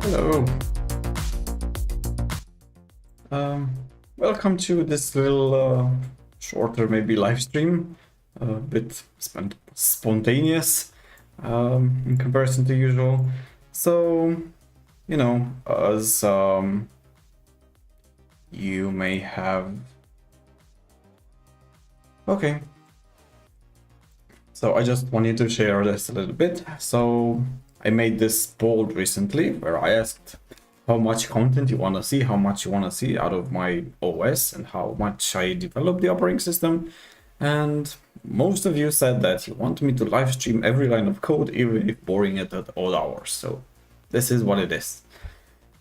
Hello. Welcome to this little shorter maybe live stream, a bit spontaneous in comparison to usual. So, as you may have. Okay. So I just wanted to share this a little bit. So I made this poll recently where I asked how much content you want to see, how much you want to see out of my OS, and how much I develop the operating system. And most of you said that you want me to live stream every line of code, even if boring it at all hours. So this is what it is.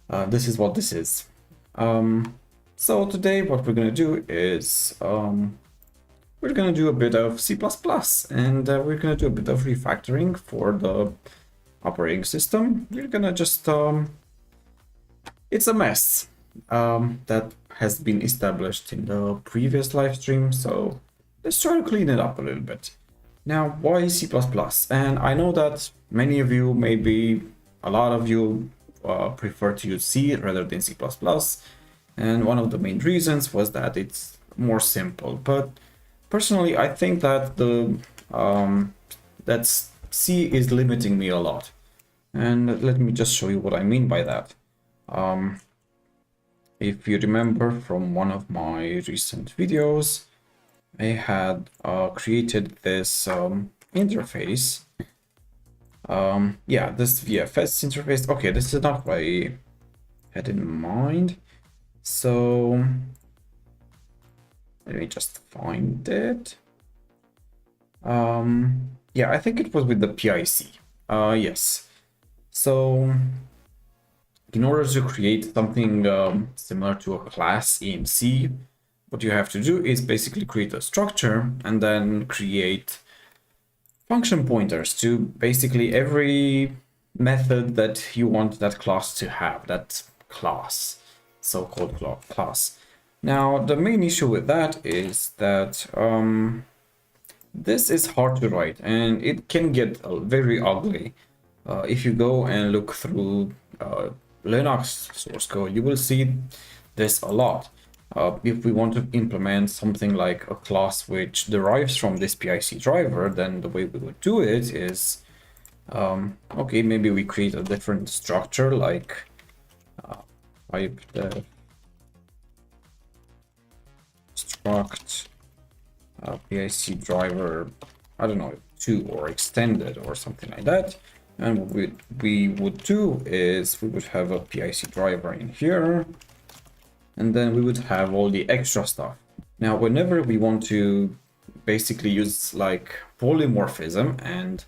This is what this is. So today what we're going to do is we're going to do a bit of C++, and we're going to do a bit of refactoring for the operating system. We're going to just it's a mess that has been established in the previous live stream, so let's try to clean it up a little bit. Now, why C++? And I know that many of you, maybe a lot of you, prefer to use C rather than C++, and one of the main reasons was that it's more simple. But personally, I think that that C is limiting me a lot, and let me just show you what I mean by that. If you remember from one of my recent videos, I had created this interface. Yeah, this VFS interface. Okay, this is not what I had in mind. So let me just find it. Yeah, I think it was with the PIC. Yes. So in order to create something similar to a class in C, what you have to do is basically create a structure and then create function pointers to basically every method that you want that class to have, that class, so-called class. Now, the main issue with that is that this is hard to write and it can get very ugly. If you go and look through Linux source code, you will see this a lot. If we want to implement something like a class which derives from this PIC driver, then the way we would do it is, okay, maybe we create a different structure like pipe def struct PIC driver, I don't know, 2 or extended or something like that. And what we would do is we would have a PIC driver in here, and then we would have all the extra stuff. Now, whenever we want to basically use like polymorphism, and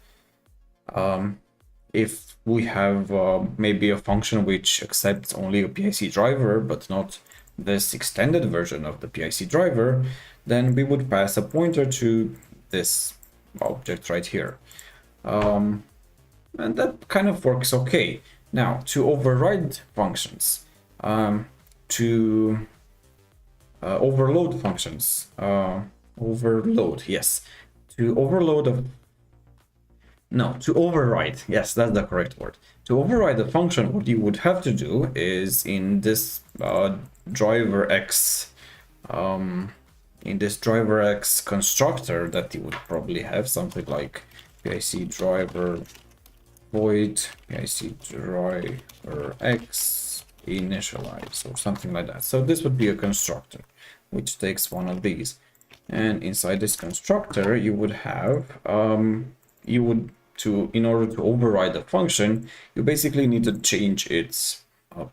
if we have maybe a function which accepts only a PIC driver, but not this extended version of the PIC driver, then we would pass a pointer to this object right here. And that kind of works okay. Now, to override functions, to overload functions, overload, yes, to overload to override, yes, that's the correct word. To override the function, what you would have to do is in this driver X, constructor that you would probably have something like PIC driver void PIC driver X initialize or something like that. So this would be a constructor which takes one of these, and inside this constructor you would have in order to override the function, you basically need to change its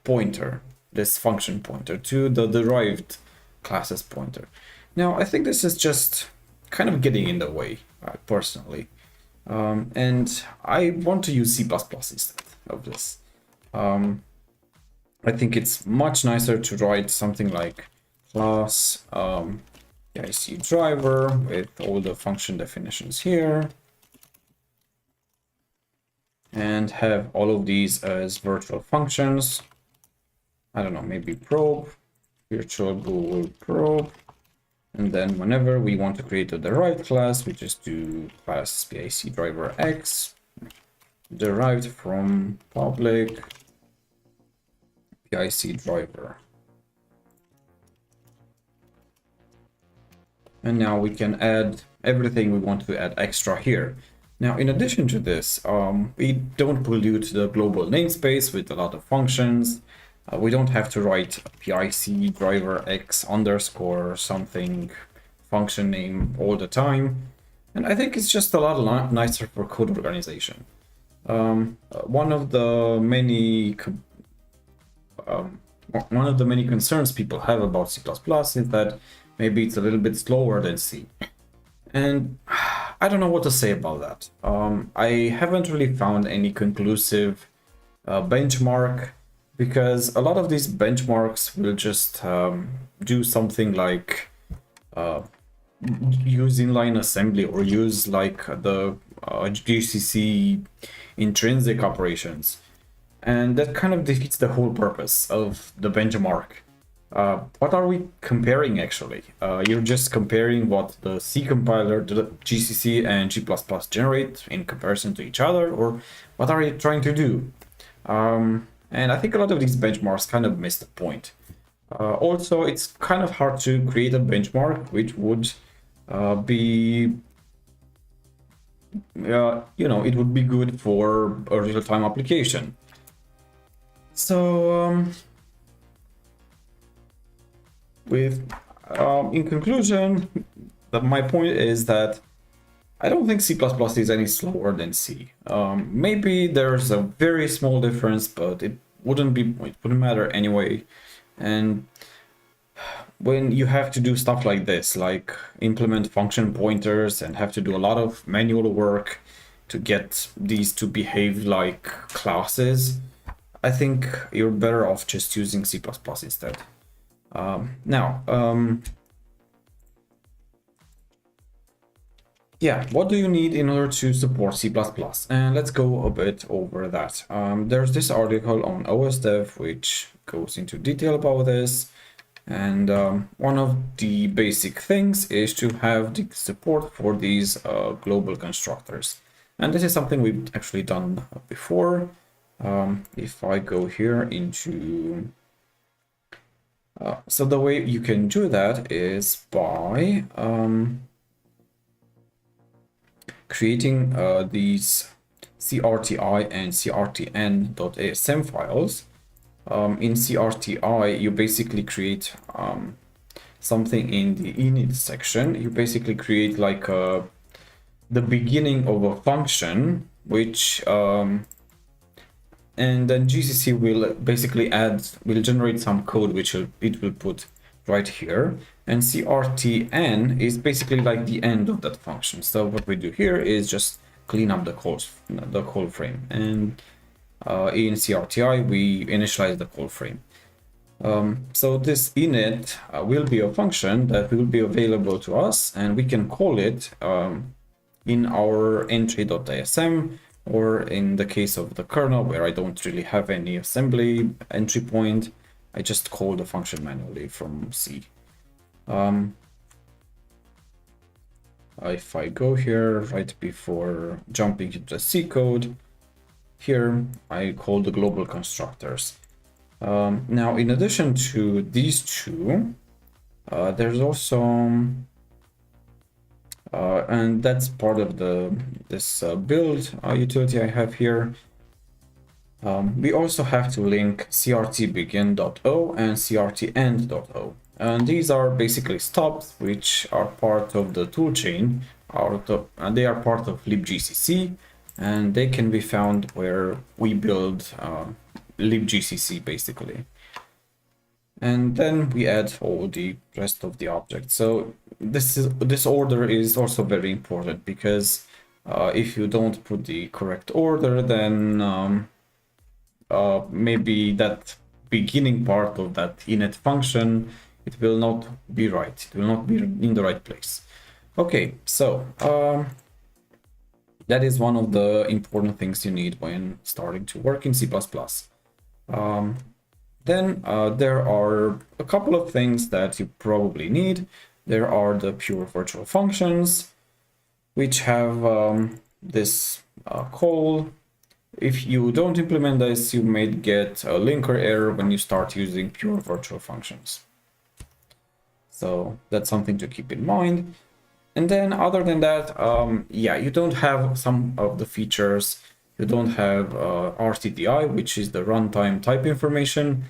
pointer, this function pointer, to the derived classes pointer. Now I think this is just kind of getting in the way, personally. And I want to use C++ instead of this. I think it's much nicer to write something like class PIC driver with all the function definitions here, and have all of these as virtual functions. I don't know, maybe probe, virtual Google probe. And then whenever we want to create a derived class, we just do class PIC driver X, derived from public PIC driver. And now we can add everything we want to add extra here. Now, in addition to this, we don't pollute the global namespace with a lot of functions. We don't have to write PIC driver x underscore something function name all the time. And I think it's just a lot nicer for code organization. One of the many concerns people have about C++ is that maybe it's a little bit slower than C. And I don't know what to say about that. I haven't really found any conclusive benchmark, because a lot of these benchmarks will just do something like use inline assembly or use like the GCC intrinsic operations. And that kind of defeats the whole purpose of the benchmark. What are we comparing actually? You're just comparing what the C compiler, the GCC and G++ generate in comparison to each other, or what are you trying to do? And I think a lot of these benchmarks kind of miss the point. Also, it's kind of hard to create a benchmark which would be, it would be good for a real-time application. So, in conclusion, my point is that I don't think C++ is any slower than C. Maybe there's a very small difference, but it wouldn't matter anyway. And when you have to do stuff like this, like implement function pointers and have to do a lot of manual work to get these to behave like classes, I think you're better off just using C++ instead. Yeah, what do you need in order to support C++? And let's go a bit over that. There's this article on OS Dev which goes into detail about this. And one of the basic things is to have the support for these global constructors. And this is something we've actually done before. If I go here into... so the way you can do that is by creating these crti and crtn.asm files. In crti, you basically create something in the init section. You basically create like the beginning of a function, which and then GCC will basically will generate some code which it will put right here. And crtn is basically like the end of that function. So what we do here is just clean up the call frame. And in crti, we initialize the call frame. So this init will be a function that will be available to us, and we can call it in our entry.asm, or in the case of the kernel where I don't really have any assembly entry point, I just call the function manually from C. If I go here right before jumping into the C code, here I call the global constructors. Now, in addition to these two, there's also and that's part of this build utility I have here. We also have to link crtbegin.o and crtend.o. And these are basically stubs which are part of the toolchain, and they are part of libgcc, and they can be found where we build libgcc basically. And then we add all the rest of the objects. So this order is also very important, because if you don't put the correct order, then maybe that beginning part of that init function, it will not be right. It will not be in the right place. Okay, so that is one of the important things you need when starting to work in C++. Then there are a couple of things that you probably need. There are the pure virtual functions, which have this call. If you don't implement this, you may get a linker error when you start using pure virtual functions. So that's something to keep in mind. And then other than that, yeah, you don't have some of the features. You don't have RTTI, which is the runtime type information,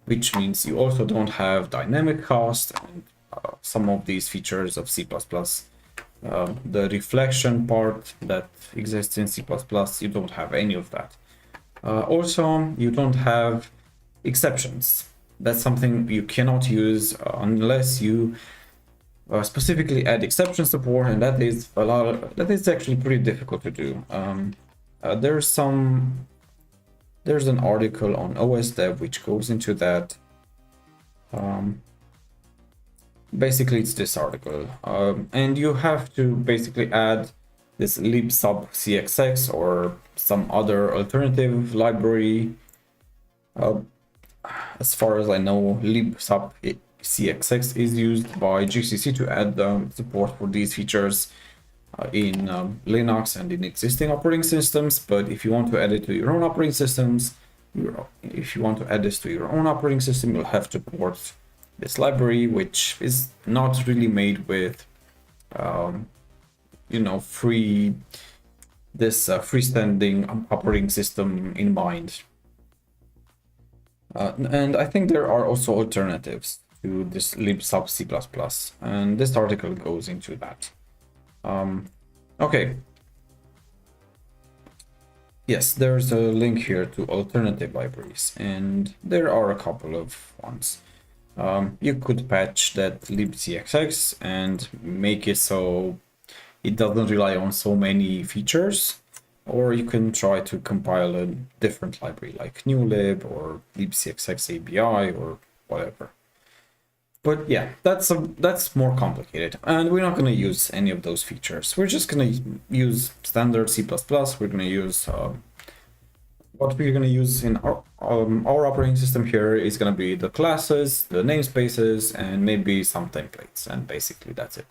which means you also don't have dynamic cast and some of these features of C++. The reflection part that exists in C++, you don't have any of that. Also, you don't have exceptions. That's something you cannot use unless you specifically add exception support, and that is actually pretty difficult to do. There's an article on OS Dev which goes into that. Basically, it's this article, and you have to basically add this libsub cxx or some other alternative library. As far as I know, libsub cxx is used by GCC to add support for these features in Linux and in existing operating systems. But if you want to add it to your own operating systems, if you want to add this to your own operating system, you'll have to port this library, which is not really made with, freestanding operating system in mind. And I think there are also alternatives to this libsub C++, and this article goes into that. Okay. Yes, there's a link here to alternative libraries, and there are a couple of ones. You could patch that libcxx and make it so it doesn't rely on so many features, or you can try to compile a different library like newlib or libcxx ABI or whatever. But yeah, that's more complicated, and we're not going to use any of those features. We're just going to use standard C++. We're going to use what we're going to use in our operating system here is going to be the classes, the namespaces, and maybe some templates, and basically that's it.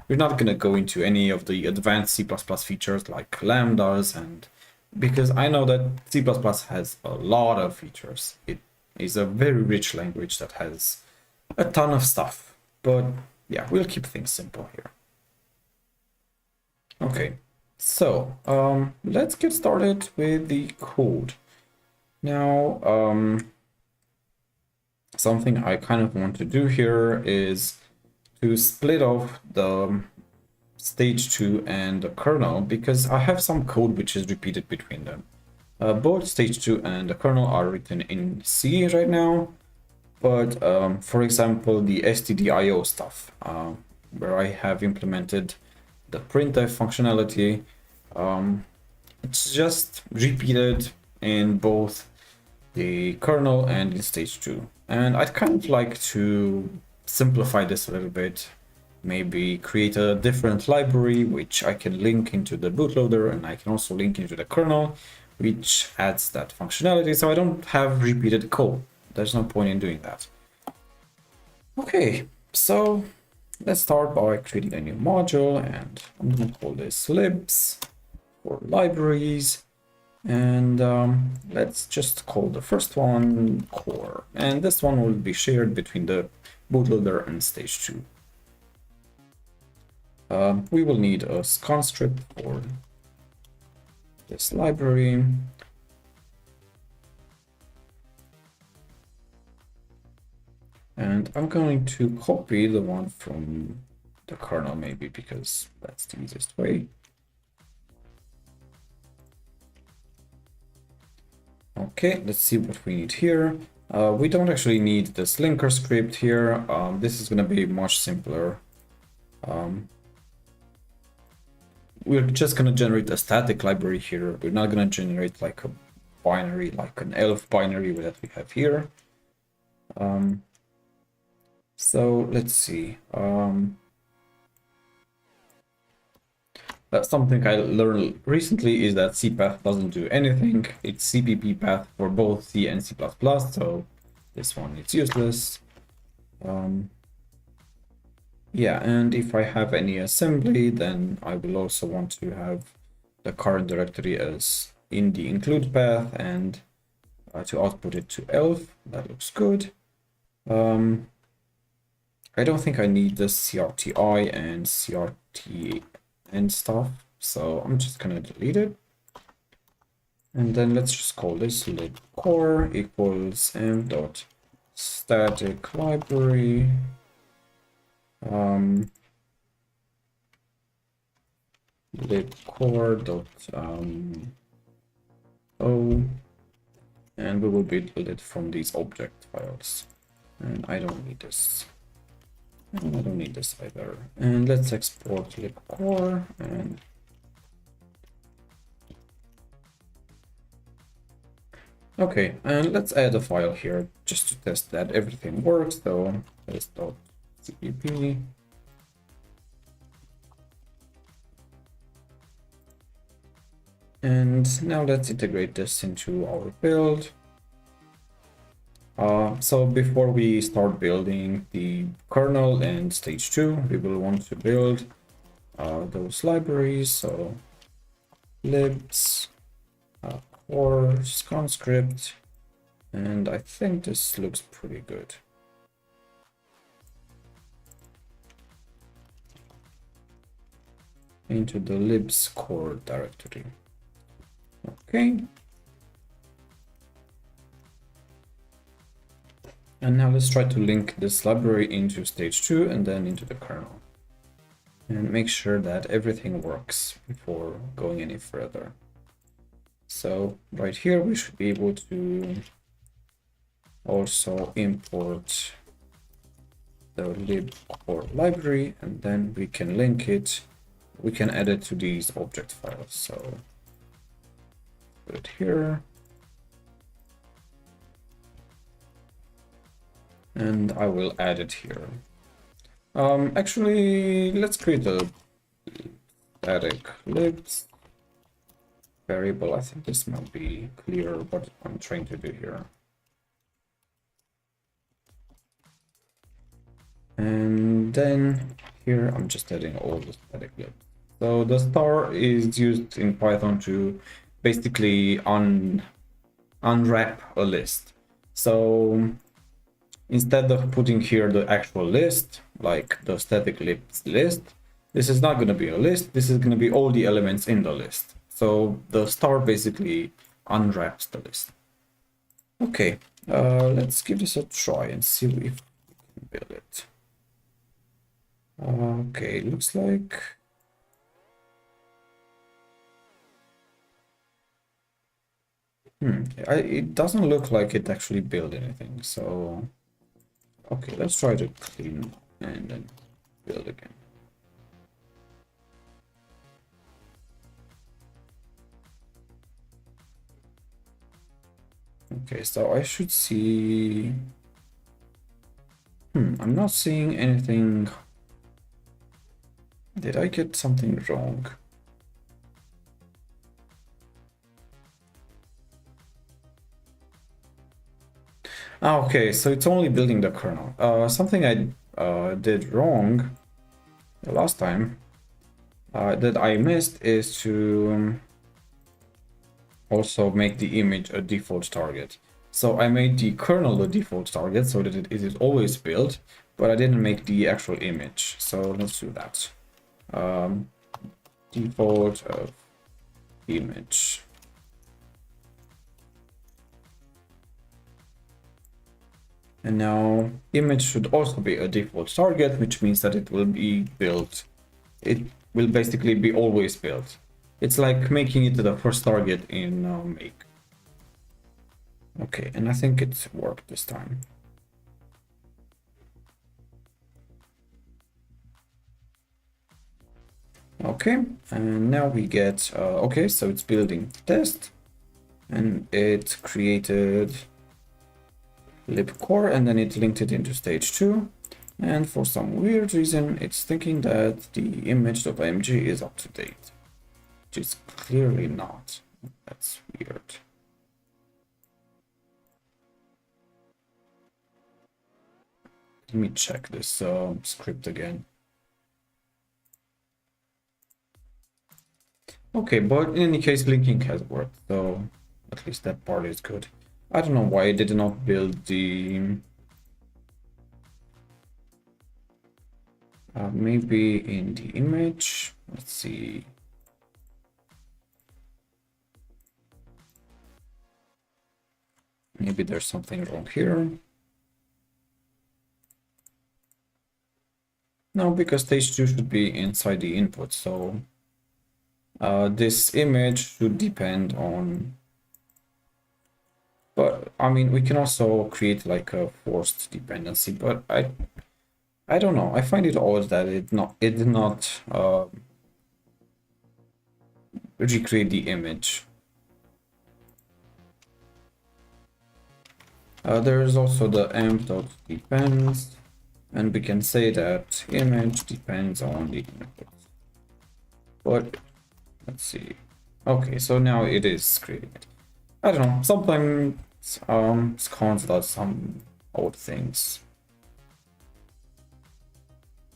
We're not going to go into any of the advanced C++ features like lambdas, and because I know that C++ has a lot of features. It is a very rich language that has a ton of stuff, but yeah, we'll keep things simple here. Okay, so let's get started with the code. Now, something I kind of want to do here is to split off the stage 2 and the kernel, because I have some code which is repeated between them. Both stage 2 and the kernel are written in C right now, but for example, the stdio stuff, where I have implemented the printf functionality, it's just repeated in both the kernel and in stage 2. And I'd kind of like to simplify this a little bit, maybe create a different library which I can link into the bootloader, and I can also link into the kernel, which adds that functionality, so I don't have repeated code. There's no point in doing that. Okay, so let's start by creating a new module, and I'm going to call this libs for libraries, and let's just call the first one core, and this one will be shared between the bootloader and stage 2. We will need a scan script for this library. And I'm going to copy the one from the kernel, maybe, because that's the easiest way. Okay, let's see what we need here. We don't actually need this linker script here. This is going to be much simpler. We're just going to generate a static library here. We're not going to generate like a binary, like an ELF binary that we have here. So let's see. That's something I learned recently, is that cpath doesn't do anything. It's cpp path for both C and C++, so this one is useless. Yeah, and if I have any assembly, then I will also want to have the current directory as in the include path and to output it to elf. That looks good. I don't think I need the CRTI and CRT and stuff, so I'm just gonna delete it. And then let's just call this libcore equals m dot static library libcore dot o, and we will build it from these object files. And I don't need this. And I don't need this either. And let's export libcore and okay, and let's add a file here just to test that everything works. So test.cpp. And now let's integrate this into our build. So before we start building the kernel and stage 2, we will want to build those libraries. So libs, core, conscript, and I think this looks pretty good. Into the libs core directory. Okay. And now let's try to link this library into stage 2 and then into the kernel. And make sure that everything works before going any further. So right here we should be able to also import the libcore library, and then we can link it. We can add it to these object files. So put it here. And I will add it here. Actually, let's create a static libs variable. I think this might be clear what I'm trying to do here. And then here I'm just adding all the static libs. So the star is used in Python to basically unwrap a list. So instead of putting here the actual list, like the static libs list, this is not going to be a list. This is going to be all the elements in the list. So the star basically unwraps the list. Okay, let's give this a try and see if we can build it. Okay, looks like it doesn't look like it actually built anything. So okay, let's try to clean and then build again. Okay, so I should see. I'm not seeing anything. Did I get something wrong? Okay, so it's only building the kernel. Something I did wrong the last time that I missed is to also make the image a default target. So I made the kernel the default target so that it is always built, but I didn't make the actual image. So let's do that. Default of image. And now image should also be a default target, which means that it will be built. It will basically be always built. It's like making it the first target in make. Okay, and I think it worked this time. Okay, and now we get, okay, so it's building test, and it created libcore, and then it linked it into stage 2. And for some weird reason, it's thinking that the image.img is up to date, which is clearly not. That's weird. Let me check this script again. Okay, but in any case, linking has worked, so at least that part is good. I don't know why I did not build the... maybe in the image. Let's see. Maybe there's something wrong here. No, because stage 2 should be inside the input, so this image should depend on... But I mean, we can also create like a forced dependency, but I don't know. I find it odd that it did not recreate the image. There is also the emp.depends, and we can say that image depends on the input. But let's see. Okay, so now it is created. I don't know. Sometimes scons does some odd things.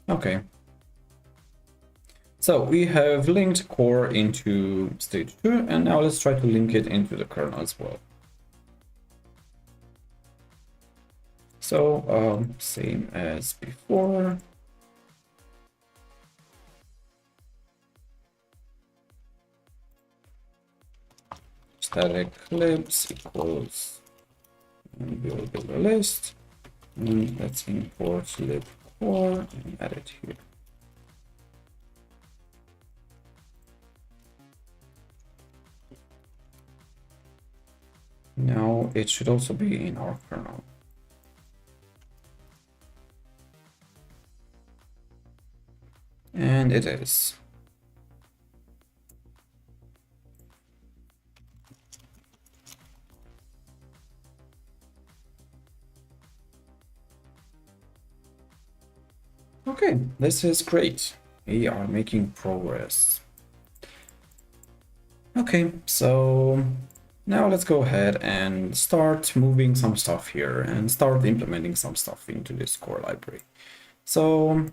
Okay. So we have linked core into stage 2, and now let's try to link it into the kernel as well. So same as before. Static libs equals, and we will build a list, and let's import lib core and add it here. Now it should also be in our kernel. And it is. Okay, this is great. We are making progress. Okay, so now let's go ahead and start moving some stuff here and start implementing some stuff into this core library. So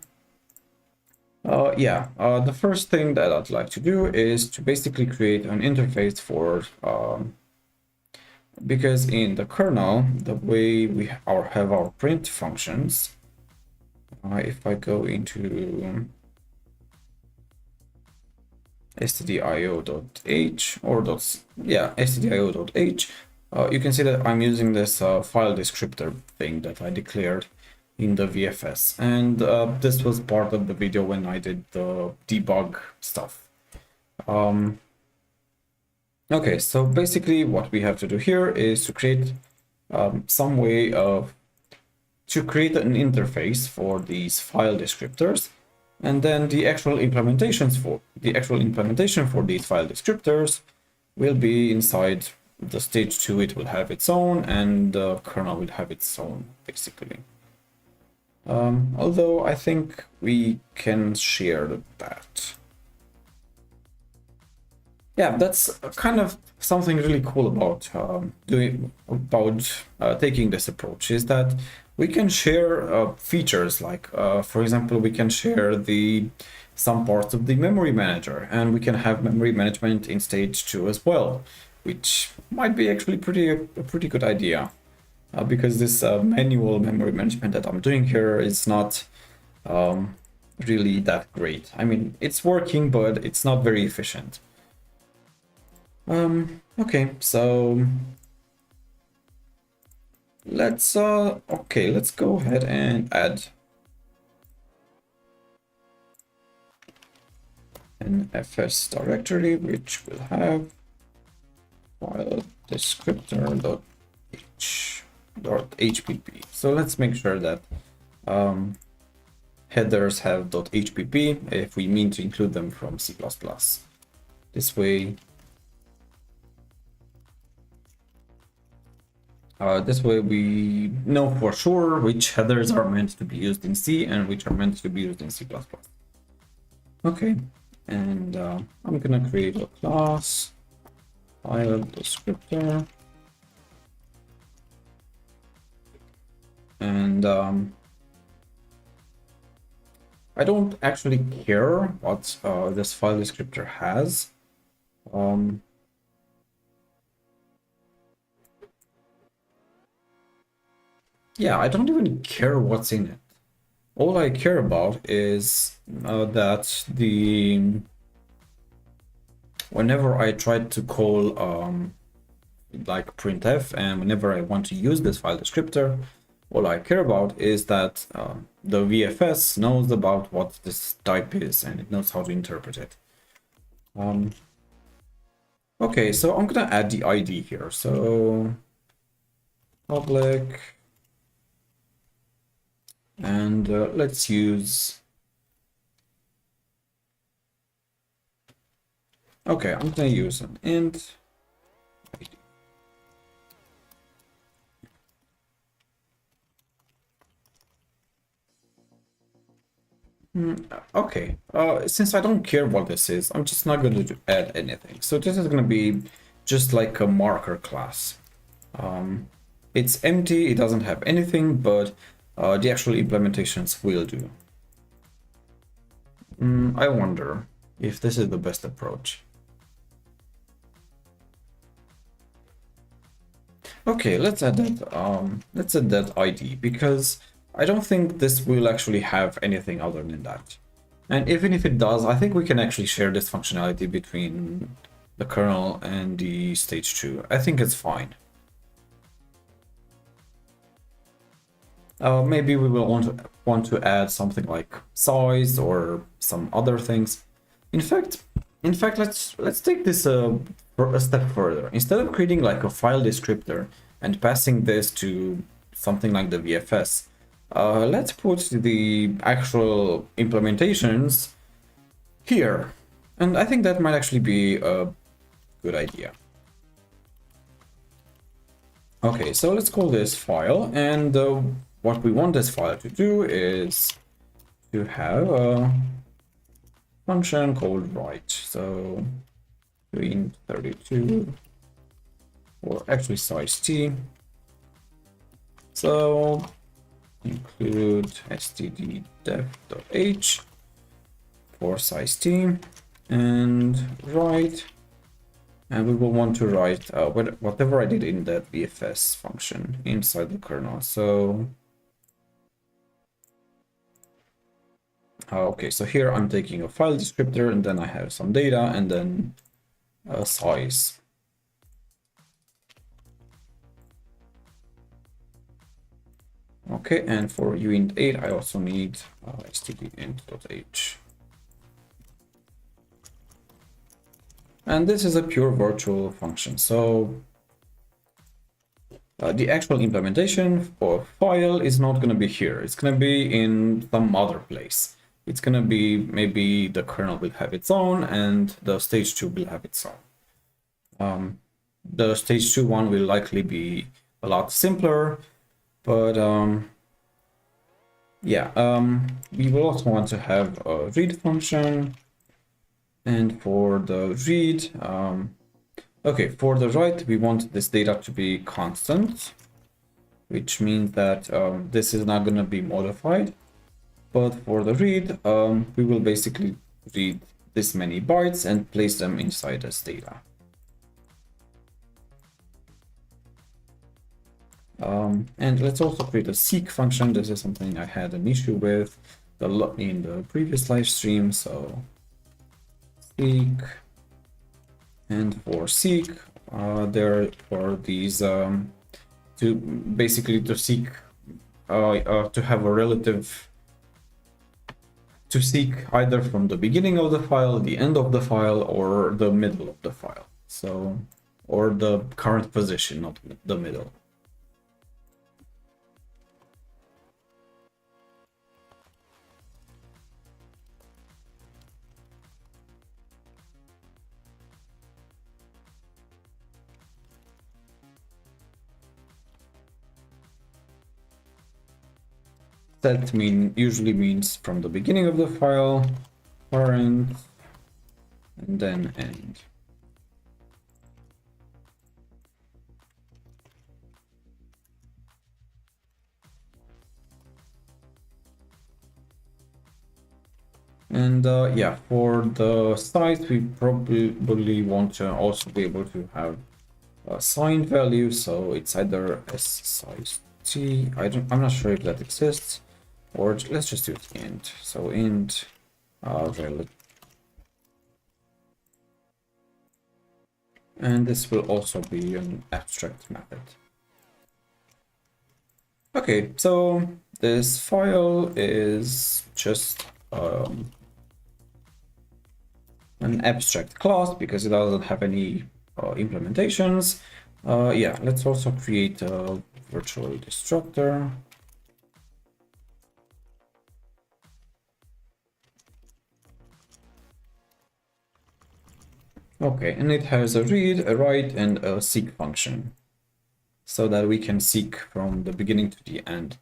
the first thing that I'd like to do is to basically create an interface for because in the kernel, the way we have our print functions, if I go into stdio.h or stdio.h, you can see that I'm using this file descriptor thing that I declared in the VFS, and this was part of the video when I did the debug stuff. Okay, so basically what we have to do here is to create some way to create an interface for these file descriptors, and then the actual implementation for these file descriptors will be inside the stage 2. It will have its own, and the kernel will have its own, basically. Although I think we can share that. Yeah, that's kind of something really cool about taking this approach, is that we can share features like, for example, we can share some parts of the memory manager, and we can have memory management in stage 2 as well, which might be actually a pretty good idea, because this manual memory management that I'm doing here is not really that great. I mean, it's working, but it's not very efficient. Okay, so let's go ahead and add an fs directory, which will have file descriptor.hpp. So let's make sure that headers have .hpp if we mean to include them from C++. This way we know for sure which headers are meant to be used in C and which are meant to be used in C++. Okay, and I'm gonna create a class file descriptor, and I don't actually care what this file descriptor has. Yeah, I don't even care what's in it. All I care about is that whenever I try to call like printf, and whenever I want to use this file descriptor, all I care about is that the VFS knows about what this type is and it knows how to interpret it. Okay, so I'm gonna add the ID here. So public, and let's use. Okay, I'm gonna use an int ID. Okay, since I don't care what this is, I'm just not going to add anything. So this is going to be just like a marker class. It's empty, it doesn't have anything, but the actual implementations will do. I wonder if this is the best approach. Okay, let's add that ID, because I don't think this will actually have anything other than that. And even if it does, I think we can actually share this functionality between the kernel and the stage 2. I think it's fine. Maybe we will want to add something like size or some other things. In fact, let's take this a step further. Instead of creating like a file descriptor and passing this to something like the VFS, let's put the actual implementations here. And I think that might actually be a good idea. Okay, so let's call this file, and what we want this file to do is to have a function called write. So int 32, or actually size t. So include std_def.h for size t, and write. And we will want to write whatever I did in that VFS function inside the kernel. So okay, so here I'm taking a file descriptor, and then I have some data, and then a size. Okay, and for uint8, I also need stdint.h. And this is a pure virtual function. So the actual implementation for file is not going to be here. It's going to be in some other place. It's going to be, maybe the kernel will have its own and the stage 2 will have its own. The stage 2 one will likely be a lot simpler, but yeah, we will also want to have a read function. And for the read, okay, for the write, we want this data to be constant, which means that this is not going to be modified. But for the read, we will basically read this many bytes and place them inside this data. And let's also create a seek function. This is something I had an issue with in the previous live stream. So seek, and for seek, there for these to basically to seek to have a relative, to seek either from the beginning of the file, the end of the file, or the middle of the file. So, or the current position, not the middle. That usually means from the beginning of the file, current, and then end. And yeah, for the size, we probably want to also be able to have a signed value. So it's either s size t. I'm not sure if that exists, or let's just use int. So int rel, and this will also be an abstract method. Okay, so this file is just an abstract class because it doesn't have any implementations. Yeah, let's also create a virtual destructor. Okay, and it has a read, a write, and a seek function, so that we can seek from the beginning to the end.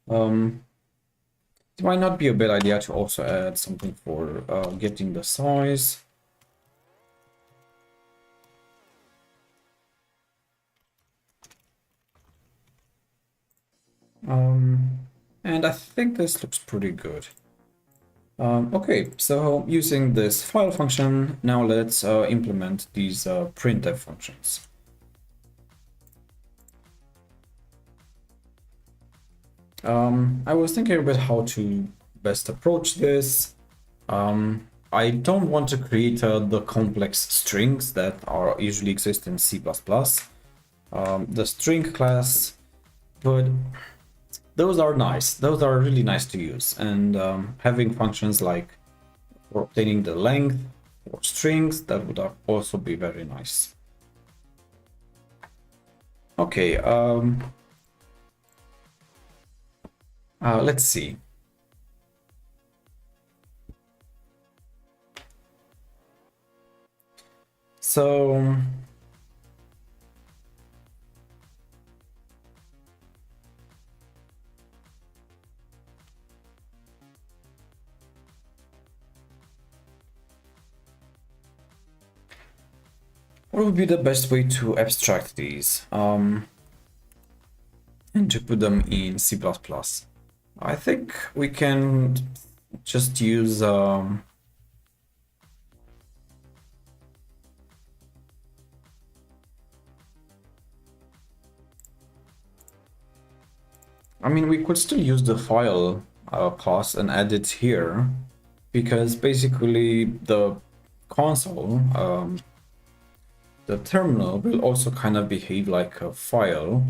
It might not be a bad idea to also add something for getting the size. And I think this looks pretty good. Okay, so using this file function, now let's implement these printf functions. I was thinking about how to best approach this. I don't want to create the complex strings that are usually exist in C++. The string class, but those are nice. Those are really nice to use. And having functions like for obtaining the length or strings, that would also be very nice. Okay, let's see. So what would be the best way to abstract these and to put them in C++? I think we can just use I mean, we could still use the file class and add it here, because basically the console, the terminal will also kind of behave like a file.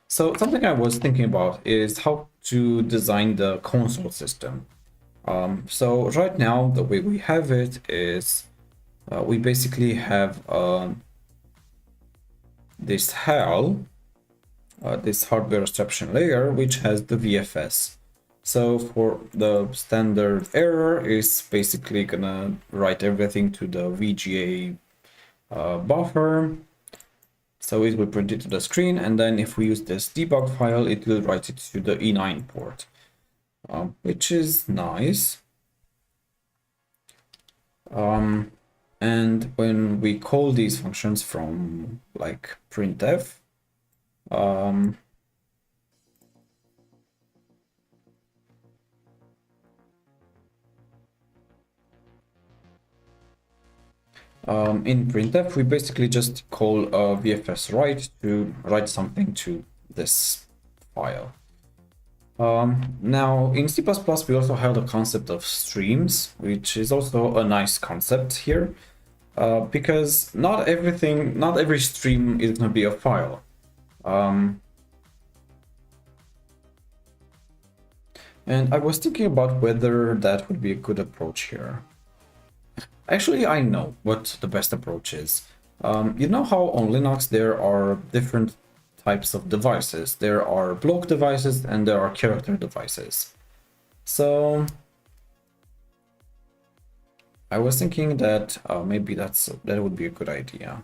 So something I was thinking about is how to design the console system. So right now, the way we have it is we basically have this HAL, this hardware abstraction layer, which has the VFS. So for the standard error is basically gonna write everything to the VGA buffer. So it will print it to the screen, and then if we use this debug file, it will write it to the E9 port, which is nice. And when we call these functions from like printf, in printf, we basically just call VFS write to write something to this file. Now in C++, we also have the concept of streams, which is also a nice concept here, because not every stream is going to be a file. And I was thinking about whether that would be a good approach here. Actually, I know what the best approach is. You know how on Linux there are different types of devices. There are block devices and there are character devices. So I was thinking that maybe that would be a good idea.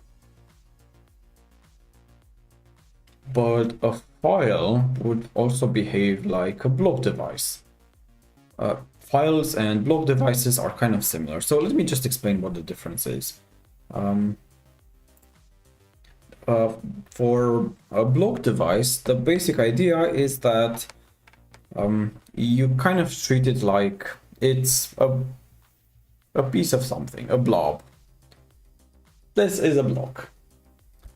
But a file would also behave like a block device. Files and block devices are kind of similar. So let me just explain what the difference is. for a block device, the basic idea is that you kind of treat it like it's a piece of something, a blob. This is a block.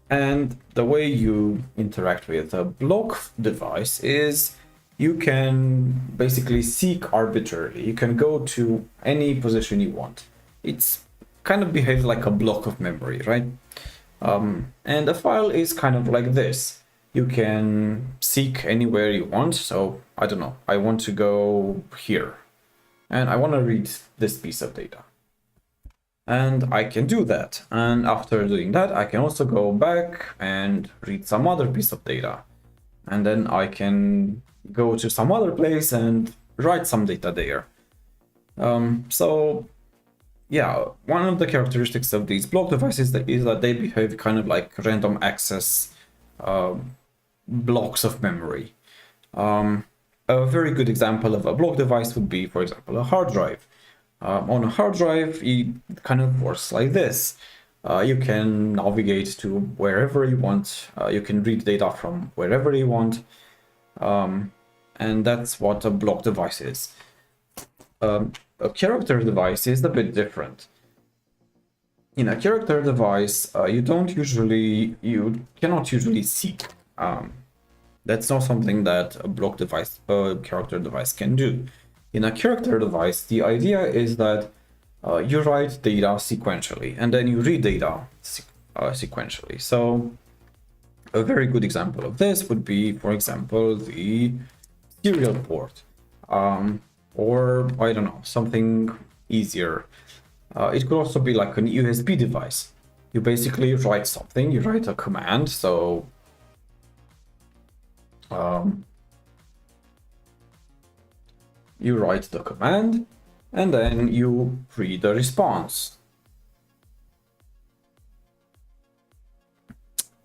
And the way you interact with a block device is you can basically seek arbitrarily. You can go to any position you want. It's kind of behaves like a block of memory, right? And a file is kind of like this. You can seek anywhere you want. So I don't know, I want to go here and I want to read this piece of data. And I can do that. And after doing that, I can also go back and read some other piece of data. And then I can go to some other place and write some data there. So yeah, one of the characteristics of these block devices is that they behave kind of like random access blocks of memory. A very good example of a block device would be, for example, a hard drive. On a hard drive, it kind of works like this. You can navigate to wherever you want. You can read data from wherever you want. And that's what a block device is. A character device is a bit different. In a character device, you cannot usually seek. That's not something that a block device, a character device can do. In a character device, the idea is that you write data sequentially and then you read data sequentially. So a very good example of this would be, for example, the serial port, or I don't know, something easier. It could also be like an USB device. You basically write something, you write a command, so you write the command and then you read the response.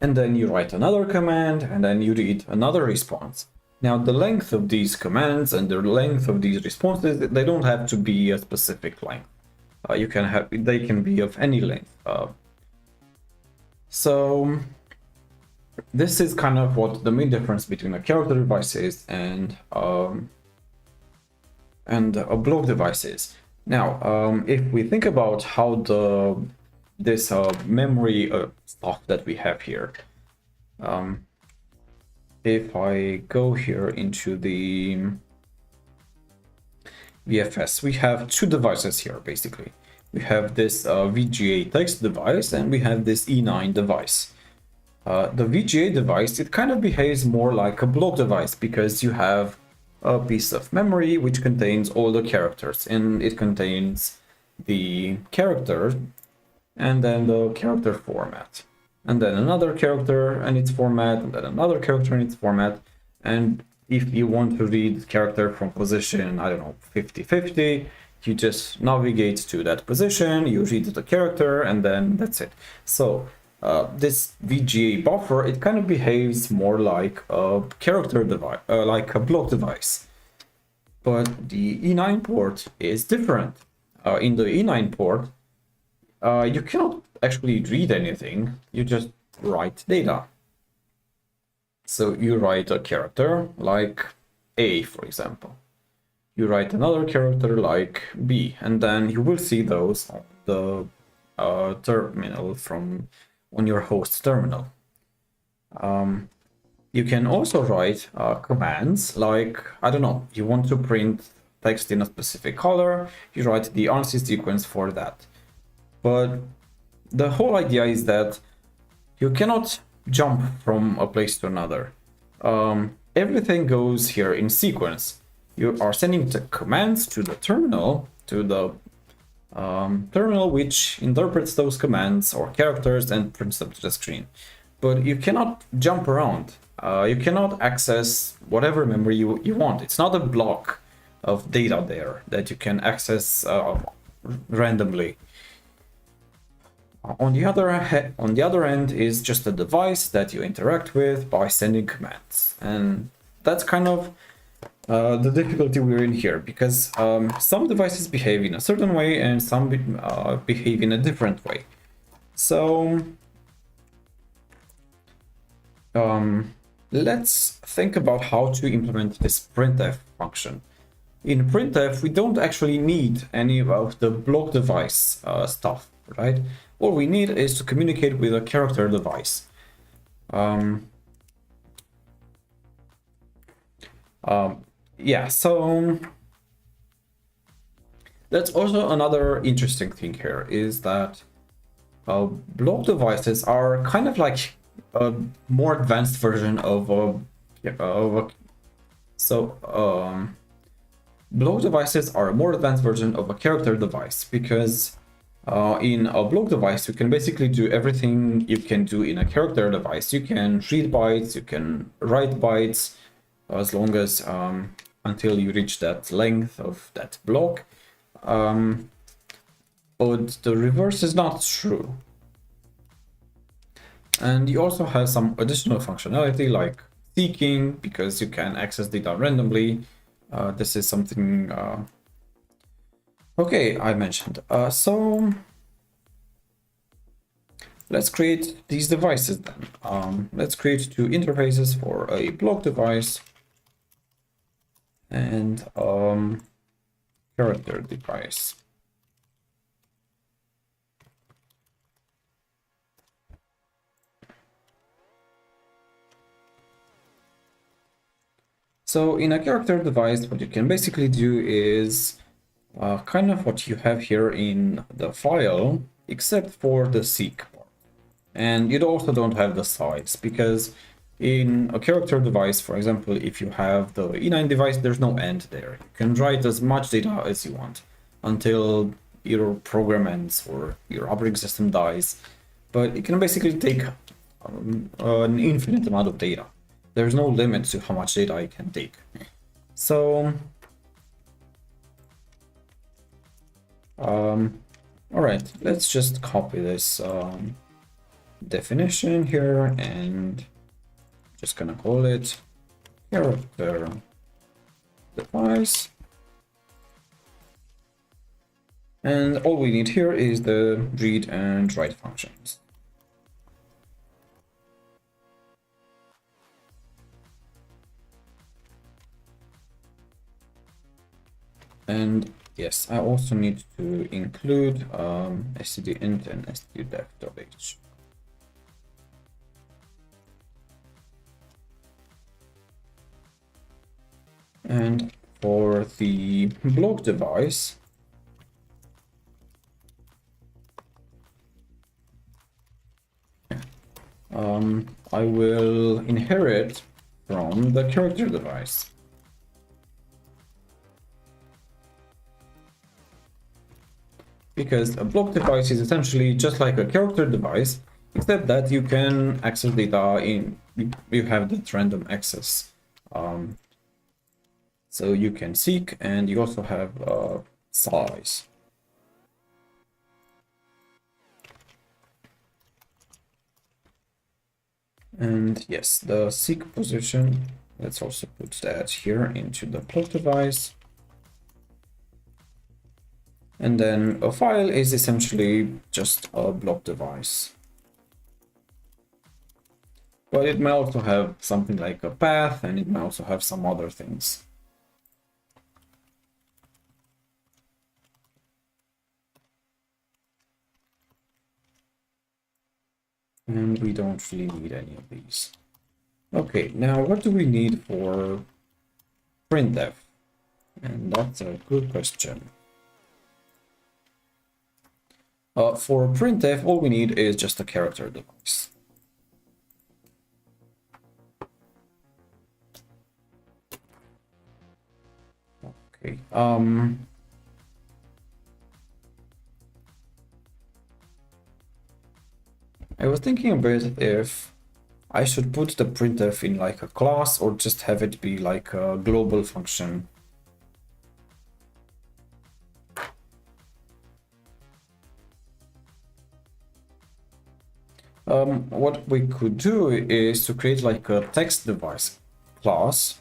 And then you write another command and then you read another response. Now the length of these commands and the length of these responses, they don't have to be a specific length. They can be of any length. So this is kind of what the main difference between a character device is and a block device is. Now, if we think about how this memory stuff that we have here, if I go here into the VFS, we have two devices here basically. We have this VGA text device and we have this E9 device. The VGA device, it kind of behaves more like a block device because you have a piece of memory which contains all the characters, and it contains the character and then the character format, and then another character and its format, and then another character and its format. And if you want to read character from position, I don't know, 50-50, you just navigate to that position, you read the character, and then that's it. So this VGA buffer, it kind of behaves more like a character device, like a block device. But the E9 port is different. In the E9 port, you cannot actually read anything, you just write data. So you write a character like A, for example. You write another character like B, and then you will see those on the terminal on your host terminal. You can also write commands like, I don't know, you want to print text in a specific color, you write the ANSI sequence for that. But the whole idea is that you cannot jump from a place to another. Everything goes here in sequence. You are sending the commands to the terminal, terminal which interprets those commands or characters and prints them to the screen. But you cannot jump around. You cannot access whatever memory you want. It's not a block of data there that you can access randomly. On the other end is just a device that you interact with by sending commands, and that's kind of the difficulty we're in here, because some devices behave in a certain way and some behave in a different way. So let's think about how to implement this printf function. In printf, we don't actually need any of the block device stuff, right? All we need is to communicate with a character device. Yeah, so that's also another interesting thing here is that block devices are kind of like a more advanced version of block devices are a more advanced version of a character device because in a block device you can basically do everything you can do in a character device. You can read bytes, you can write bytes, as long as until you reach that length of that block. But the reverse is not true. And you also have some additional functionality like seeking, because you can access data randomly. This is something okay, I mentioned. So let's create these devices then. Let's create two interfaces for a block device and character device. So in a character device, what you can basically do is kind of what you have here in the file, except for the seek part. And you also don't have the size, because in a character device, for example, if you have the E9 device, there's no end there. You can write as much data as you want until your program ends or your operating system dies. But it can basically take an infinite amount of data. There's no limit to how much data I can take. So, all right, let's just copy this definition here and just gonna call it character device. And all we need here is the read and write functions. And yes, I also need to include stdint and stdef.h. And for the block device, I will inherit from the character device. Because a block device is essentially just like a character device, except that you can access data you have that random access. So you can seek, and you also have size. And yes, the seek position, let's also put that here into the block device. And then a file is essentially just a block device. But it may also have something like a path, and it may also have some other things. And we don't really need any of these. Okay, now what do we need for printf? And that's a good question. For printf, all we need is just a character device. Okay. I was thinking a bit if I should put the printf in like a class or just have it be like a global function. What we could do is to create like a text device class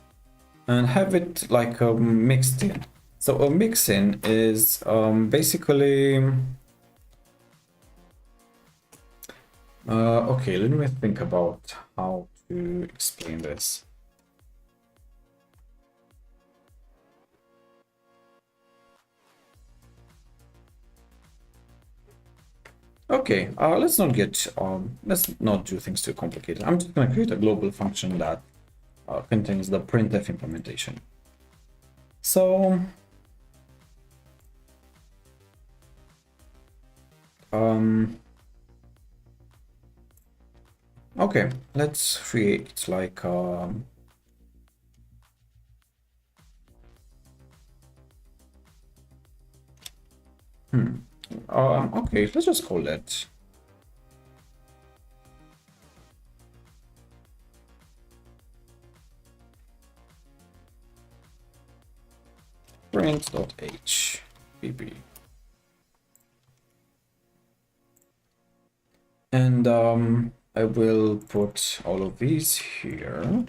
and have it like a mixed in. So a mix-in is basically okay, let me think about how to explain this. Okay, let's not do things too complicated. I'm just gonna create a global function that contains the printf implementation. So okay, let's create like okay, let's just call it print.h pp. And I will put all of these here.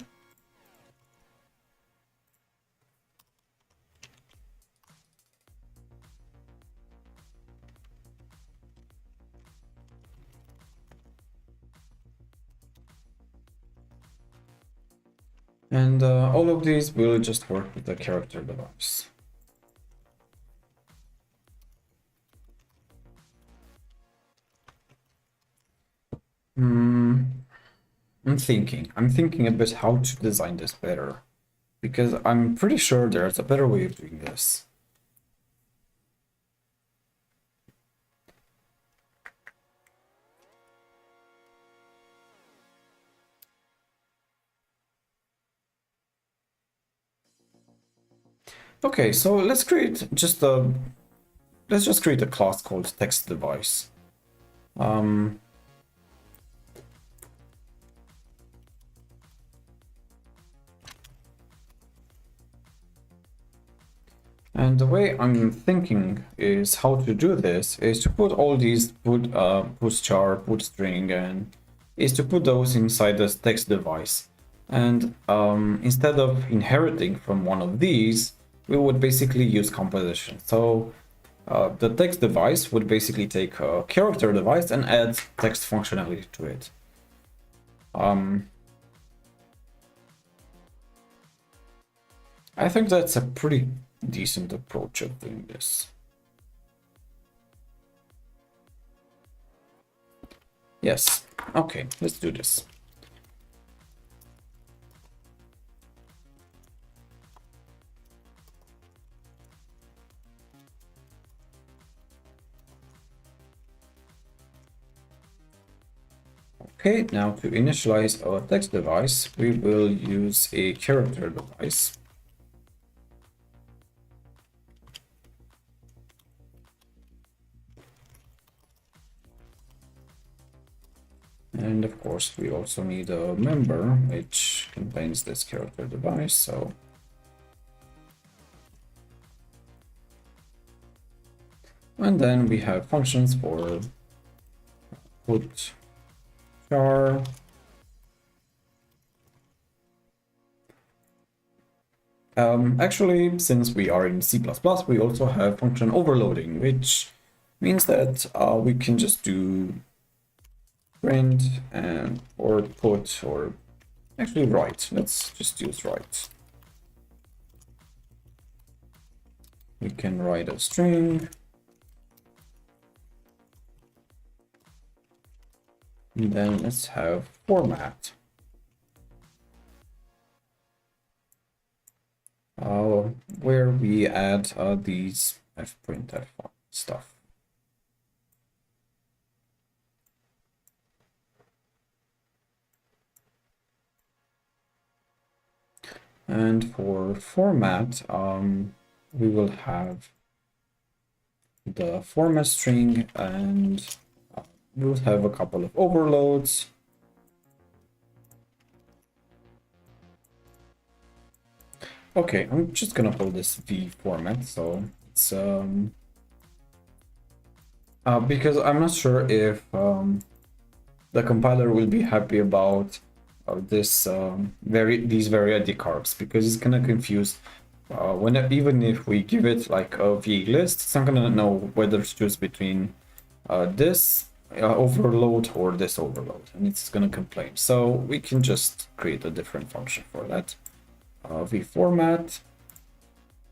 And all of these will just work with the character device. I'm thinking a bit how to design this better, because I'm pretty sure there's a better way of doing this. Okay, so let's just create a class called text device. And the way I'm thinking is how to do this is to put all these put char, put string, and is to put those inside this text device. And instead of inheriting from one of these, we would basically use composition. So the text device would basically take a character device and add text functionality to it. I think that's a pretty decent approach of doing this. Yes, okay, let's do this. Okay, now to initialize our text device, we will use a character device. And of course, we also need a member which contains this character device. So and then we have functions for put char, actually, since we are in C++, we also have function overloading, which means that we can just do print and or put or actually write. Let's just use write. We can write a string. And then let's have format. Where we add these fprintf stuff. And for format, we will have the format string, and we'll have a couple of overloads. Okay, I'm just gonna hold this v format, so it's because I'm not sure if the compiler will be happy about these variety carbs, because it's gonna confuse even if we give it like a v list, it's not gonna know whether to choose between this overload or this overload, and it's gonna complain. So we can just create a different function for that. We format,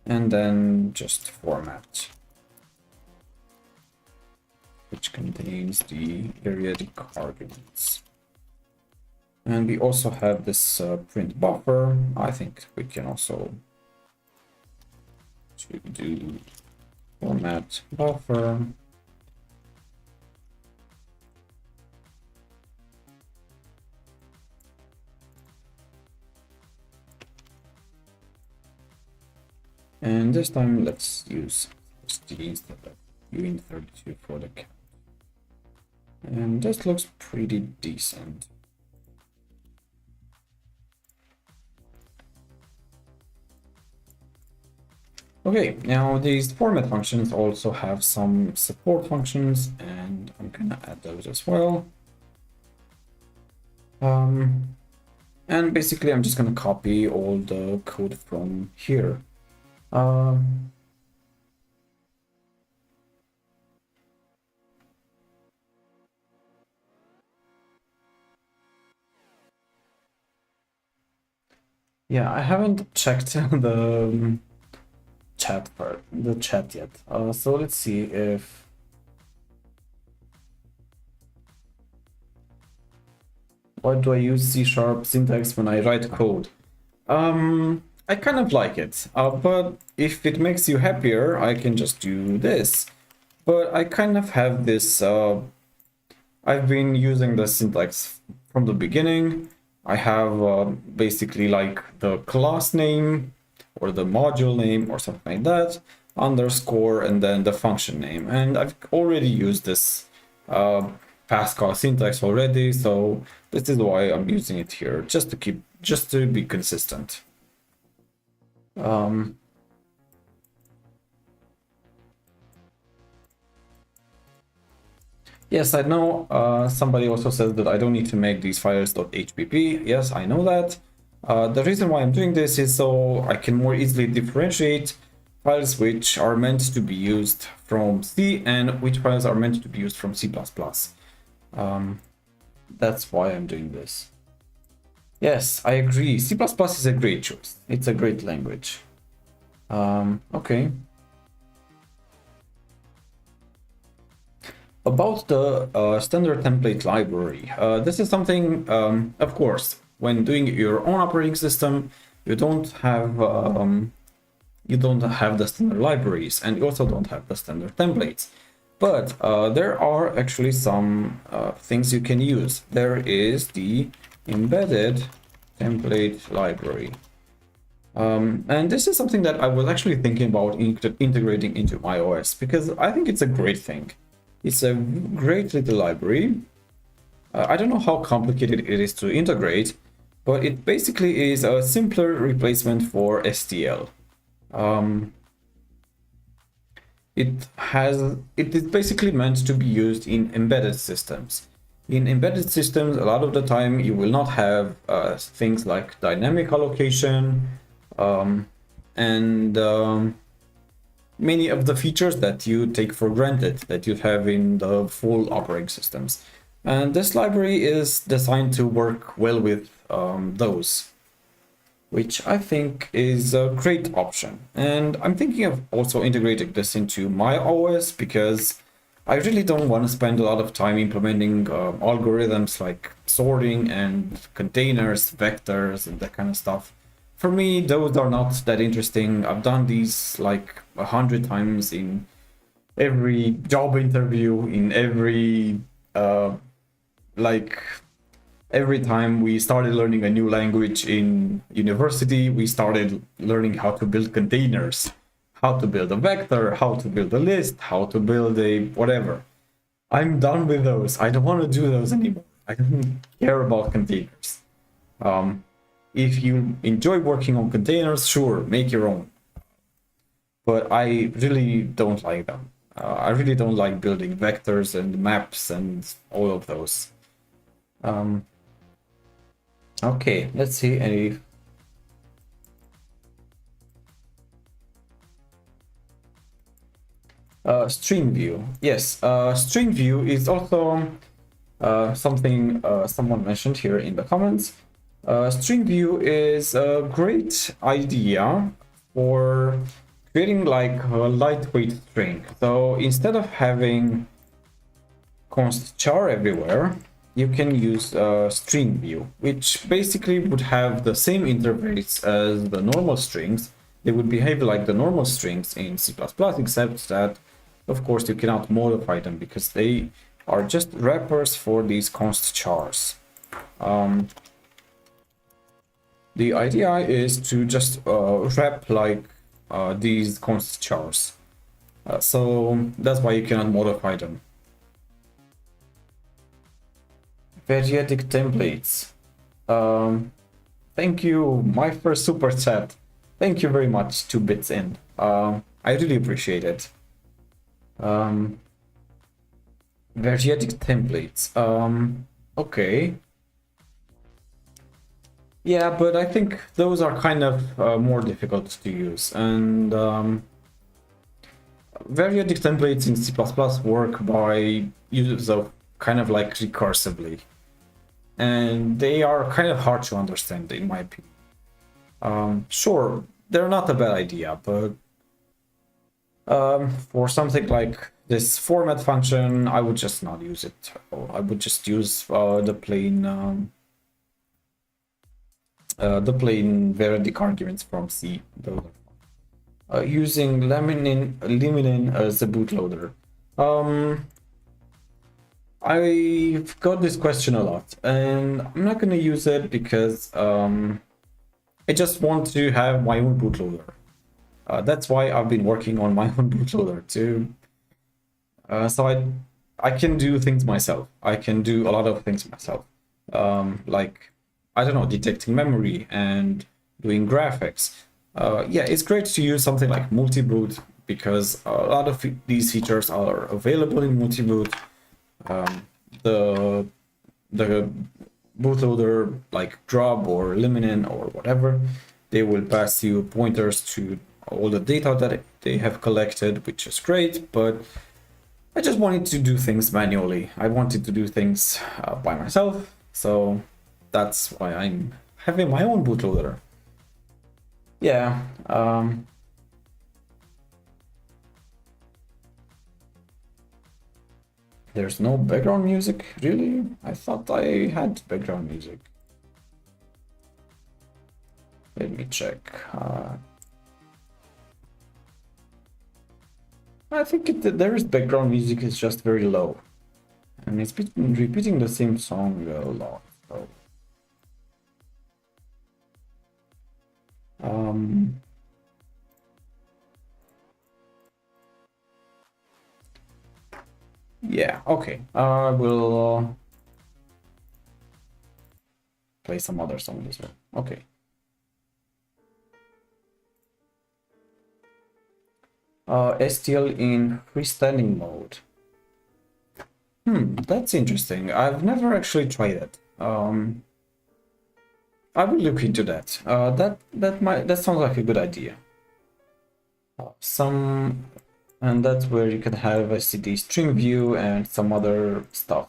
and then just format, which contains the periodic arguments. And we also have this print buffer. I think we can also do format buffer. And this time let's use st instead of uint32 for the count. And this looks pretty decent. Okay, now these format functions also have some support functions, and I'm gonna add those as well. And basically I'm just gonna copy all the code from here. Yeah, I haven't checked the chat yet. So let's see if why do I use C# syntax when I write code? I kind of like it, but if it makes you happier, I can just do this. But I kind of have this, I've been using the syntax from the beginning. I have basically like the class name or the module name or something like that, underscore, and then the function name. And I've already used this Pascal syntax already, so this is why I'm using it here, just to be consistent. Yes, I know somebody also says that I don't need to make these files .hpp. Yes, I know that. The reason why I'm doing this is so I can more easily differentiate files which are meant to be used from C and which files are meant to be used from C++. That's why I'm doing this. Yes, I agree. C++ is a great choice. It's a great language. Okay. About the standard template library, this is something, of course, when doing your own operating system, you don't have the standard libraries, and you also don't have the standard templates. But there are actually some things you can use. There is the embedded template library. And this is something that I was actually thinking about integrating into my OS, because I think it's a great thing. It's a great little library. I don't know how complicated it is to integrate, but it basically is a simpler replacement for STL. It is basically meant to be used in embedded systems. In embedded systems, a lot of the time you will not have things like dynamic allocation and many of the features that you take for granted that you have in the full operating systems. And this library is designed to work well with those, which I think is a great option. And I'm thinking of also integrating this into my OS because I really don't want to spend a lot of time implementing algorithms like sorting and containers, vectors, and that kind of stuff. For me, those are not that interesting. I've done these like 100 times in every job interview, in every every time we started learning a new language in university, we started learning how to build containers, how to build a vector, how to build a list, how to build a whatever. I'm done with those. I don't want to do those anymore. I don't care about containers. If you enjoy working on containers, sure, make your own. But I really don't like them. I really don't like building vectors and maps and all of those. Okay, let's see any. String view. Yes, string view is also something someone mentioned here in the comments. String view is a great idea for creating like a lightweight string. So instead of having const char everywhere, you can use string view, which basically would have the same interface as the normal strings. They would behave like the normal strings in C++, except that, of course, you cannot modify them because they are just wrappers for these const chars. The idea is to just wrap like these const chars. So that's why you cannot modify them. Variadic templates. Thank you, my first super chat. Thank you very much, 2 bits in. I really appreciate it. Variadic templates. Okay. Yeah, but I think those are kind of more difficult to use, and variadic templates in C++ work by use of kind of like recursively, and they are kind of hard to understand in my opinion. Sure, they're not a bad idea, but for something like this format function, I would just not use it. I would just use the plain variadic arguments from C. Using liminin as a bootloader. I've got this question a lot, and I'm not gonna use it because I just want to have my own bootloader. That's why I've been working on my own bootloader too. So I can do things myself. I can do a lot of things myself. Like, I don't know, detecting memory and doing graphics. Yeah, it's great to use something like multi-boot because a lot of these features are available in multi-boot. The bootloader like drop or liminin or whatever, they will pass you pointers to all the data that they have collected, which is great, but I just wanted to do things manually. I wanted to do things by myself, so that's why I'm having my own bootloader. Yeah, there's no background music, really? I thought I had background music. Let me check. I think there is background music, it's just very low. And it's been repeating the same song a lot. So. Yeah, okay. I will play some other song as well. Okay. STL in freestanding mode. That's interesting. I've never actually tried it. I will look into that. That sounds like a good idea. And that's where you can have a CD string view and some other stuff.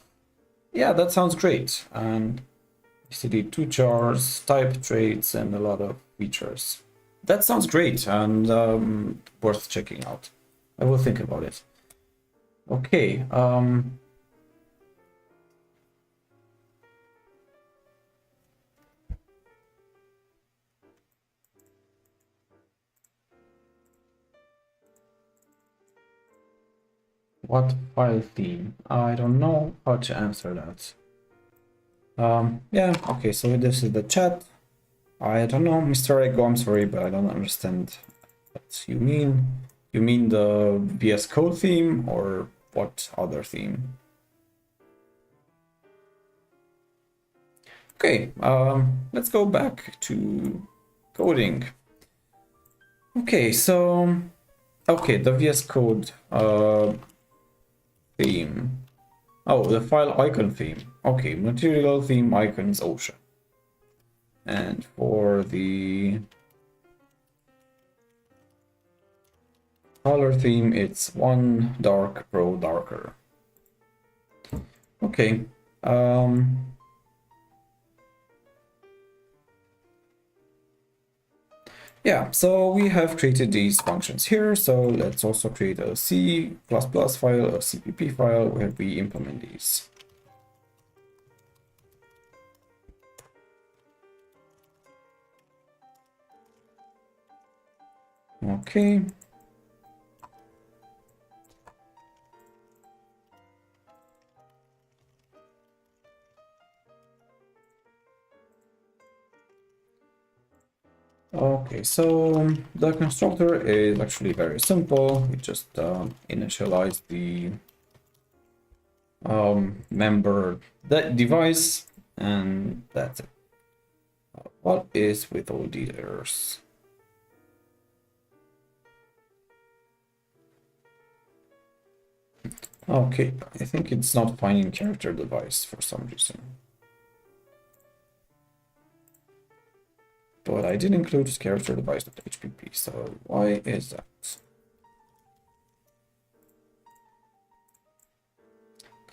Yeah, that sounds great. And CD two chars, type traits, and a lot of features. That sounds great and worth checking out. I will think about it. Okay. What file theme? I don't know how to answer that. Yeah, okay, so this is the chat. I don't know, Mr. Ego, I'm sorry, but I don't understand what you mean. You mean the VS Code theme or what other theme? Okay, let's go back to coding. Okay, so, okay, the VS Code theme. Oh, the file icon theme. Okay, material theme icons ocean. And for the color theme, it's one dark pro darker. Okay. Yeah, so we have created these functions here. So let's also create a C++ file, a CPP file where we implement these. Okay. Okay, so the constructor is actually very simple. We just initialize the member device, and that's it. What is with all these errors? Okay, I think it's not finding character device for some reason. But I did include character device.hpp, so why is that?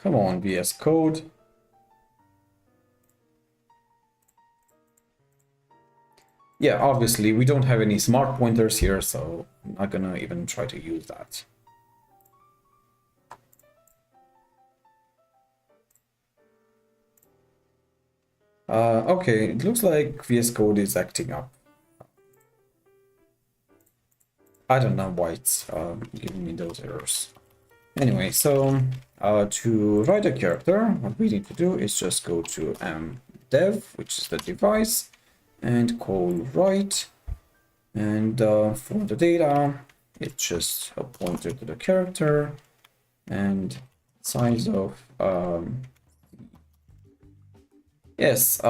Come on, VS Code. Yeah, obviously we don't have any smart pointers here, so I'm not gonna even try to use that. Okay, it looks like VS Code is acting up. I don't know why it's giving me those errors. Anyway, so to write a character, what we need to do is just go to dev, which is the device, and call write. And for the data, it's just a pointer to the character and size of yes,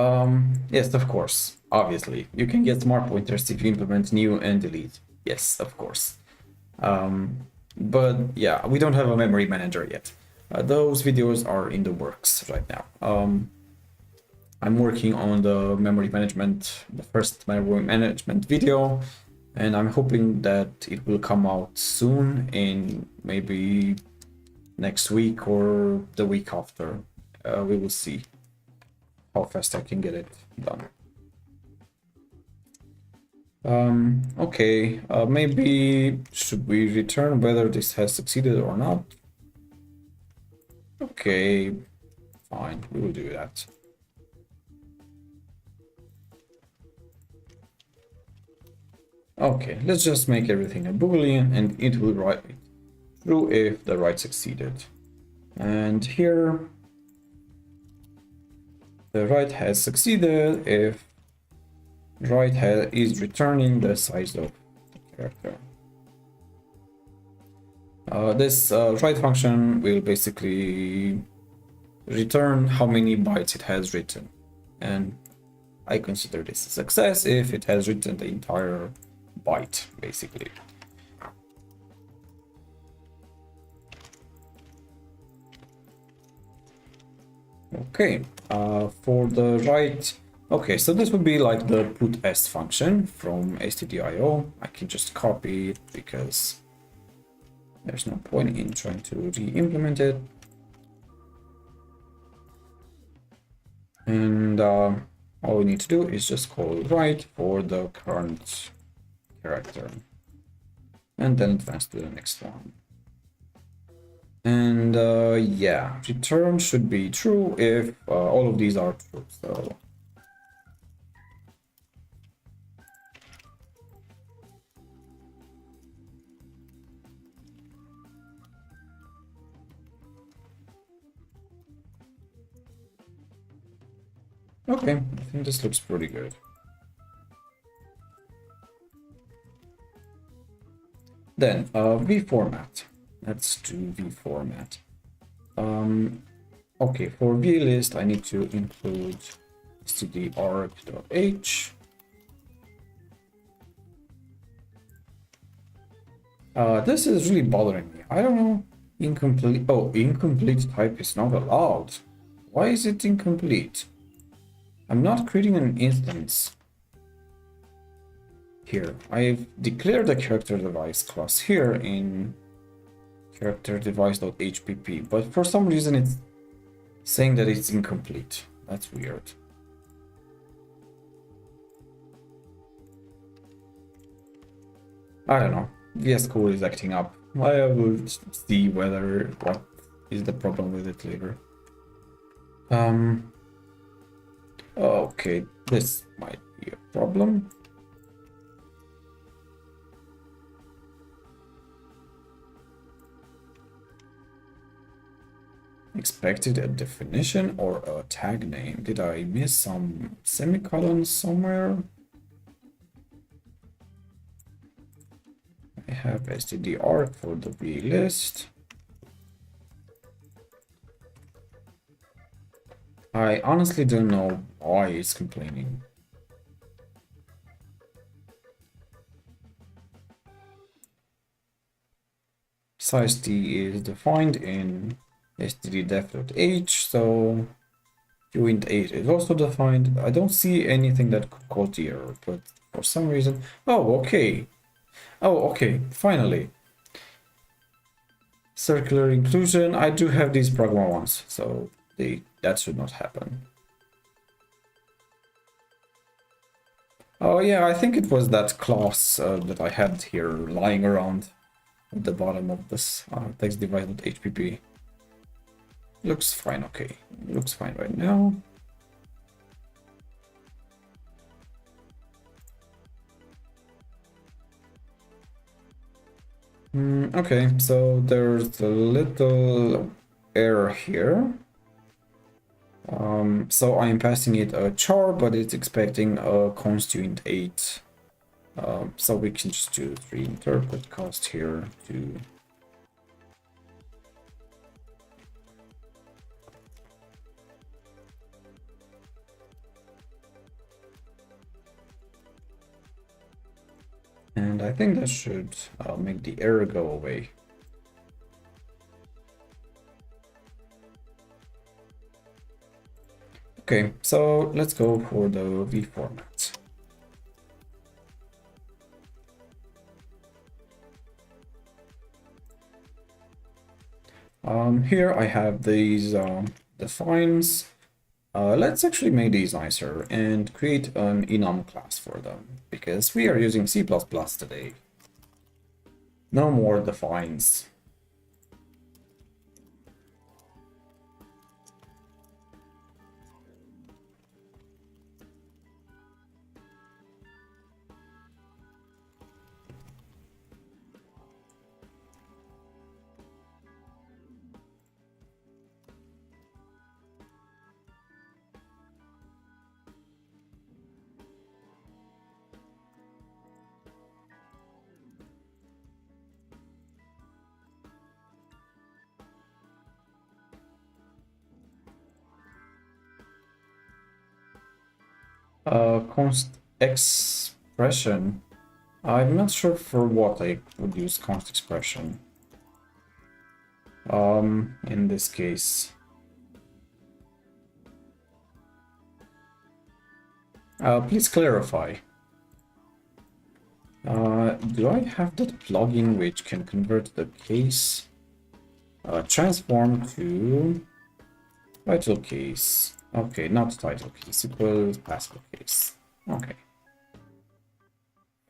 yes, of course, obviously you can get smart pointers if you implement new and delete. Yes, of course. But yeah, we don't have a memory manager yet. Those videos are in the works right now. I'm working on the memory management, the first memory management video, and I'm hoping that it will come out soon, in maybe next week or the week after. We will see how fast I can get it done. Okay, maybe should we return whether this has succeeded or not? Okay, fine, we will do that. Okay, let's just make everything a boolean and it will write true if the write succeeded. And here the write has succeeded if write is returning the size of the character. This write function will basically return how many bytes it has written, and I consider this a success if it has written the entire byte, basically. Okay, for the write, okay, so this would be like the put s function from stdio. I can just copy it because there's no point in trying to re-implement it. And all we need to do is just call write for the current character and then advance to the next one. And yeah, return should be true if all of these are true. So okay, I think this looks pretty good. Then vformat. Let's do vformat. Okay, for vlist I need to include stdarg.h. This is really bothering me. I don't know. Incomplete. Oh, incomplete type is not allowed. Why is it incomplete? I'm not creating an instance. here. I've declared the character device class here in character device.hpp, but for some reason it's saying that it's incomplete. That's weird. I don't know. VS Code is acting up. I will see whether what is the problem with it later. Okay, this might be a problem. Expected a definition or a tag name. Did I miss some semicolons somewhere? I have std_arc for the vlist. I honestly don't know why it's complaining. Size t is defined in std_def.h, so uint8 is also defined. I don't see anything that could cause the error, but for some reason... Oh, okay. Oh, okay, finally. Circular inclusion, I do have these pragma ones, so that should not happen. Oh yeah, I think it was that class that I had here lying around at the bottom of this text device.hpp. Looks fine, okay. Looks fine right now. Okay, so there's a little error here. So I'm passing it a char, but it's expecting a const uint8. So we can just do reinterpret cost here to... And I think that should make the error go away. Okay, so let's go for the v format. Here I have these defines. Let's actually make these nicer and create an enum class for them, because we are using C++ today. No more defines. Const expression. I'm not sure for what I would use const expression. In this case. Please clarify. Do I have that plugin which can convert the case transform to title case? Okay, not title case equals Pascal case. Okay.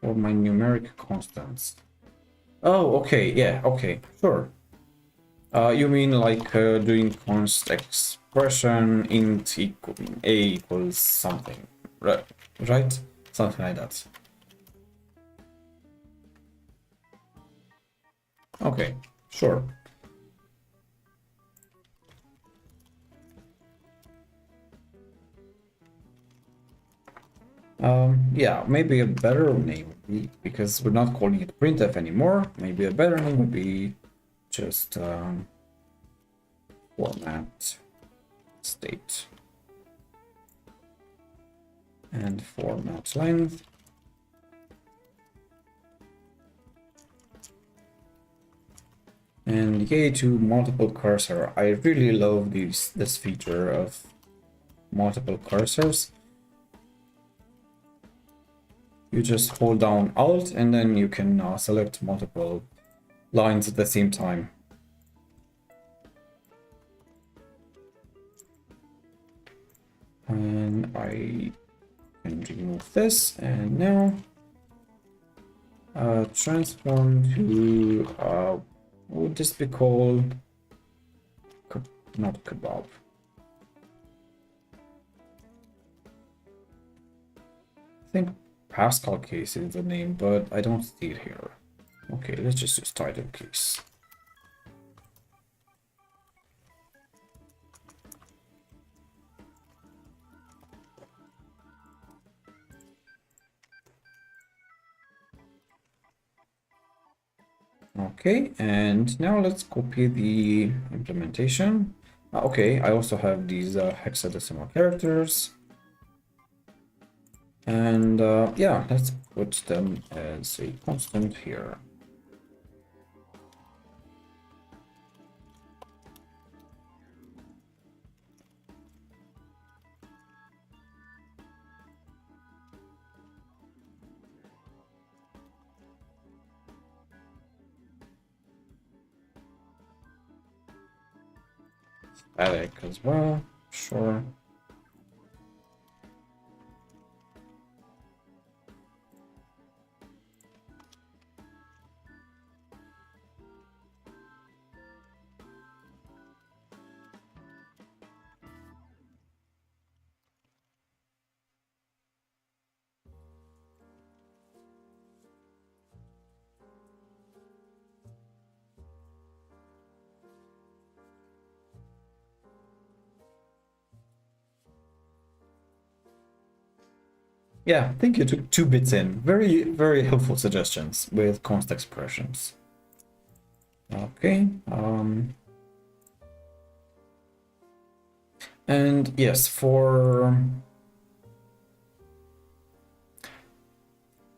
For my numeric constants. Oh, okay, yeah, okay, sure. You mean like doing const expression int a equals something, right? Right? Something like that. Okay, sure. Yeah, maybe a better name would be, because we're not calling it printf anymore, maybe a better name would be just format state and format length. And yay to multiple cursor. I really love this feature of multiple cursors. you just hold down Alt and then you can select multiple lines at the same time. And I can remove this, and now transform to what would this be called? Not kebab. I think Pascal case is the name, but I don't see it here. Okay, let's just use title case. Okay, and now let's copy the implementation. Okay, I also have these hexadecimal characters. And yeah, let's put them as a constant here. Static as well, sure. Yeah, I think you took 2 bits in. Very, very helpful suggestions with const expressions. Okay. And yes,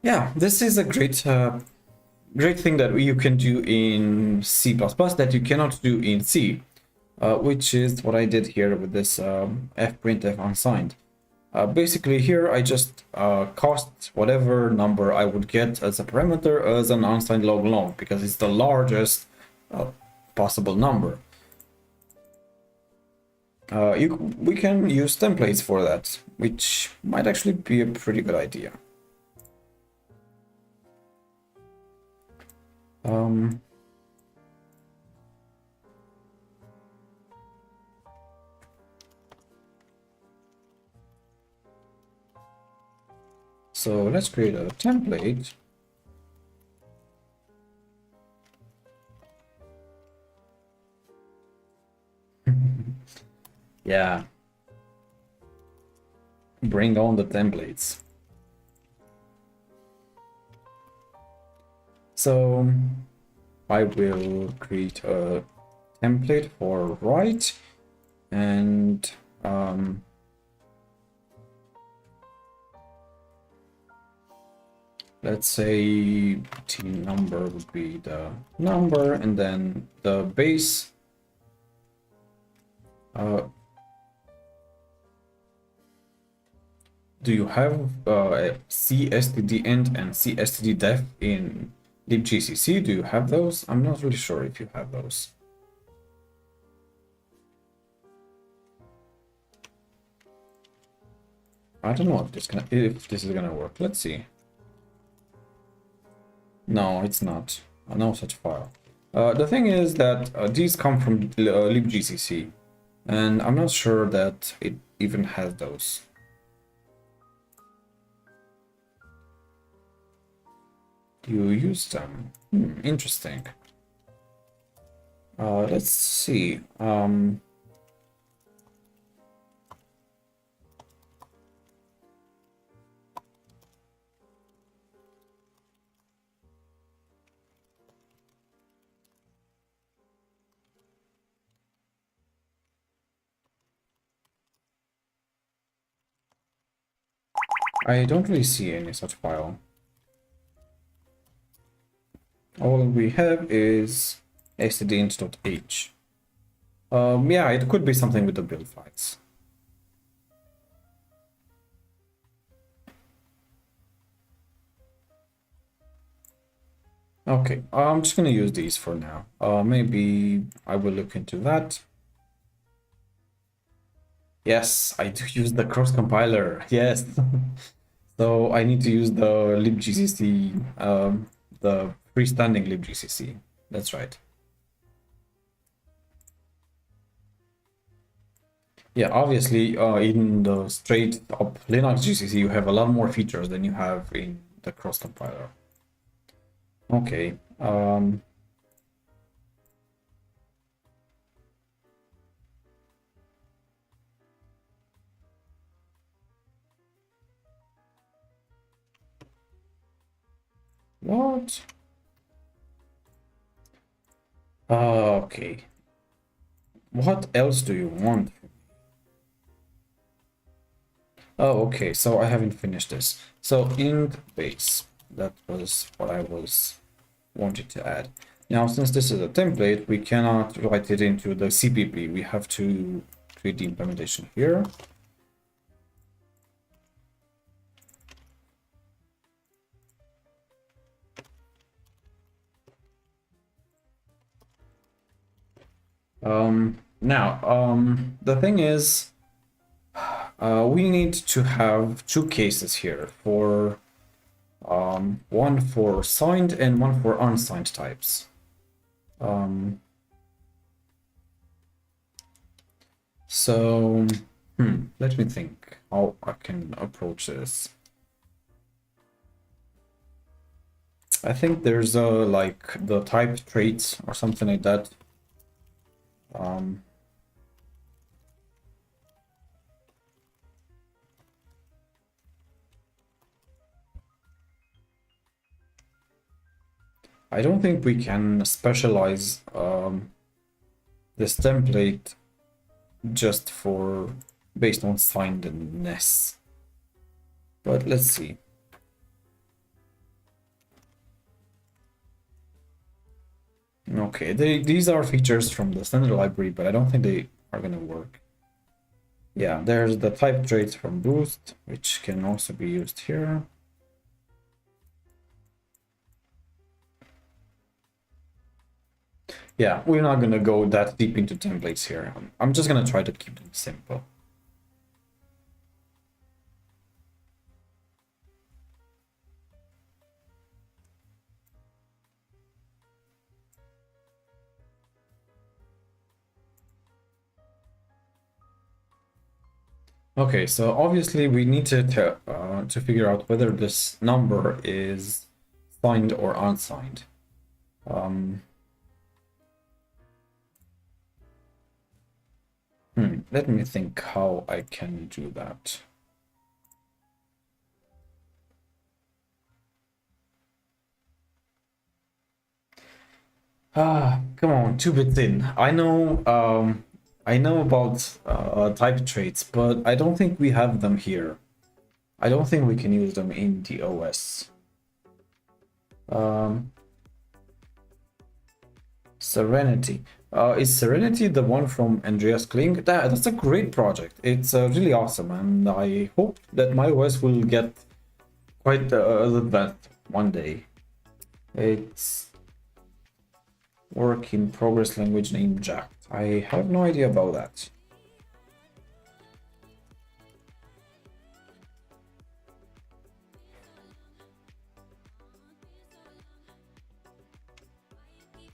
yeah, this is a great great thing that you can do in C++ that you cannot do in C, which is what I did here with this fprintf unsigned. Basically here I just cast whatever number I would get as a parameter as an unsigned log long, because it's the largest possible number. We can use templates for that, which might actually be a pretty good idea. So let's create a template. Yeah. Bring on the templates. So I will create a template for write, and let's say t number would be the number, and then the base do you have cstdint and cstddef in libgcc? Do you have those? I'm not really sure if you have those. I don't know if this is gonna work. Let's see. No, it's not. No such file. The thing is that these come from libgcc, and I'm not sure that it even has those. You use them. Interesting. Let's see. I don't really see any such file. All we have is stdint.h. Yeah, it could be something with the build files. Okay, I'm just gonna use these for now. Maybe I will look into that. Yes, I do use the cross compiler. Yes. So I need to use the libgcc, the freestanding libgcc. That's right. Yeah, obviously, in the straight up Linux GCC, you have a lot more features than you have in the cross compiler. Okay. What? Okay. What else do you want? Oh, okay. So I haven't finished this. So int base. That was what I was wanting to add. Now, since this is a template, we cannot write it into the CPP. We have to create the implementation here. The thing is, we need to have two cases here for one for signed and one for unsigned types. So let me think how I can approach this. I think there's like the type traits or something like that. I don't think we can specialize this template just for based on signedness. But let's see. Okay, these are features from the standard library, but I don't think they are gonna work. Yeah, there's the type traits from Boost, which can also be used here. Yeah, we're not gonna go that deep into templates here. I'm just gonna try to keep them simple. Okay, so obviously we need to figure out whether this number is signed or unsigned. Let me think how I can do that. Come on, 2 bits in. I know about type traits, but I don't think we have them here. I don't think we can use them in the OS. Serenity. Is Serenity the one from Andreas Kling? That's a great project. It's really awesome, and I hope that my OS will get quite that one day. It's work in progress language named Jack. I have no idea about that.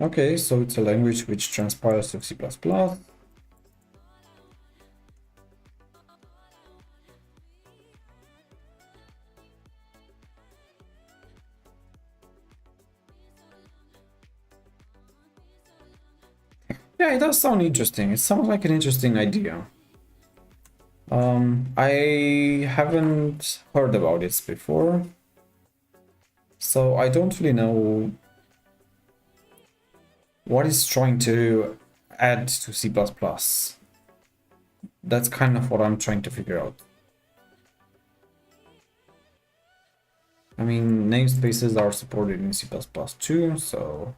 Okay, so it's a language which transpires to C++. Yeah, it does sound interesting. It sounds like an interesting idea. I haven't heard about it before, so I don't really know what it's trying to add to C++. That's kind of what I'm trying to figure out. I mean, namespaces are supported in C++ too, so...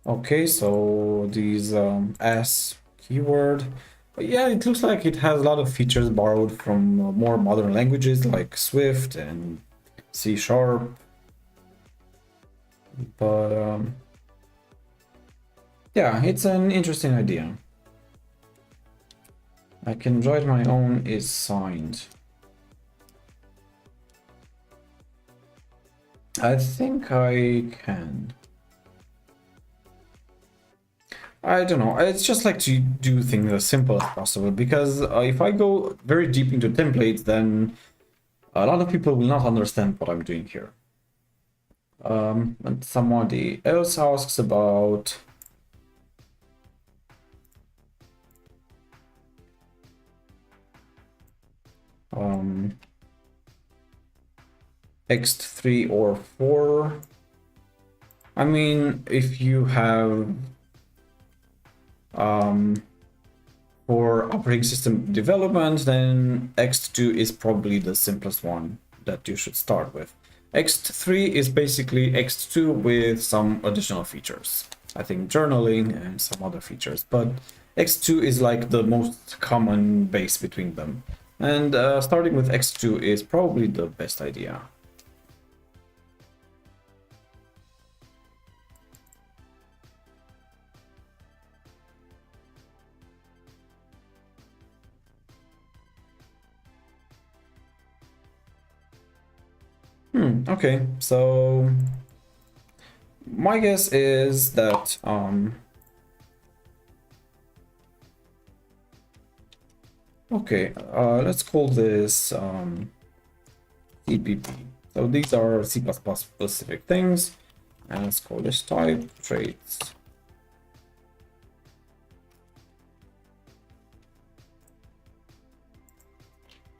Okay, so these as keyword. But yeah, it looks like it has a lot of features borrowed from more modern languages like Swift and C#. But yeah, it's an interesting idea. I can write my own is signed. I think I can. I don't know. It's just like to do things as simple as possible, because if I go very deep into templates, then a lot of people will not understand what I'm doing here. And somebody else asks about X3 or 4. I mean, if you have for operating system development, then X2 is probably the simplest one that you should start with. X3 is basically X2 with some additional features. I think journaling and some other features, but X2 is like the most common base between them. And starting with X2 is probably the best idea. Okay, so my guess is that okay, let's call this CPP. So these are C++ specific things, and let's call this type traits.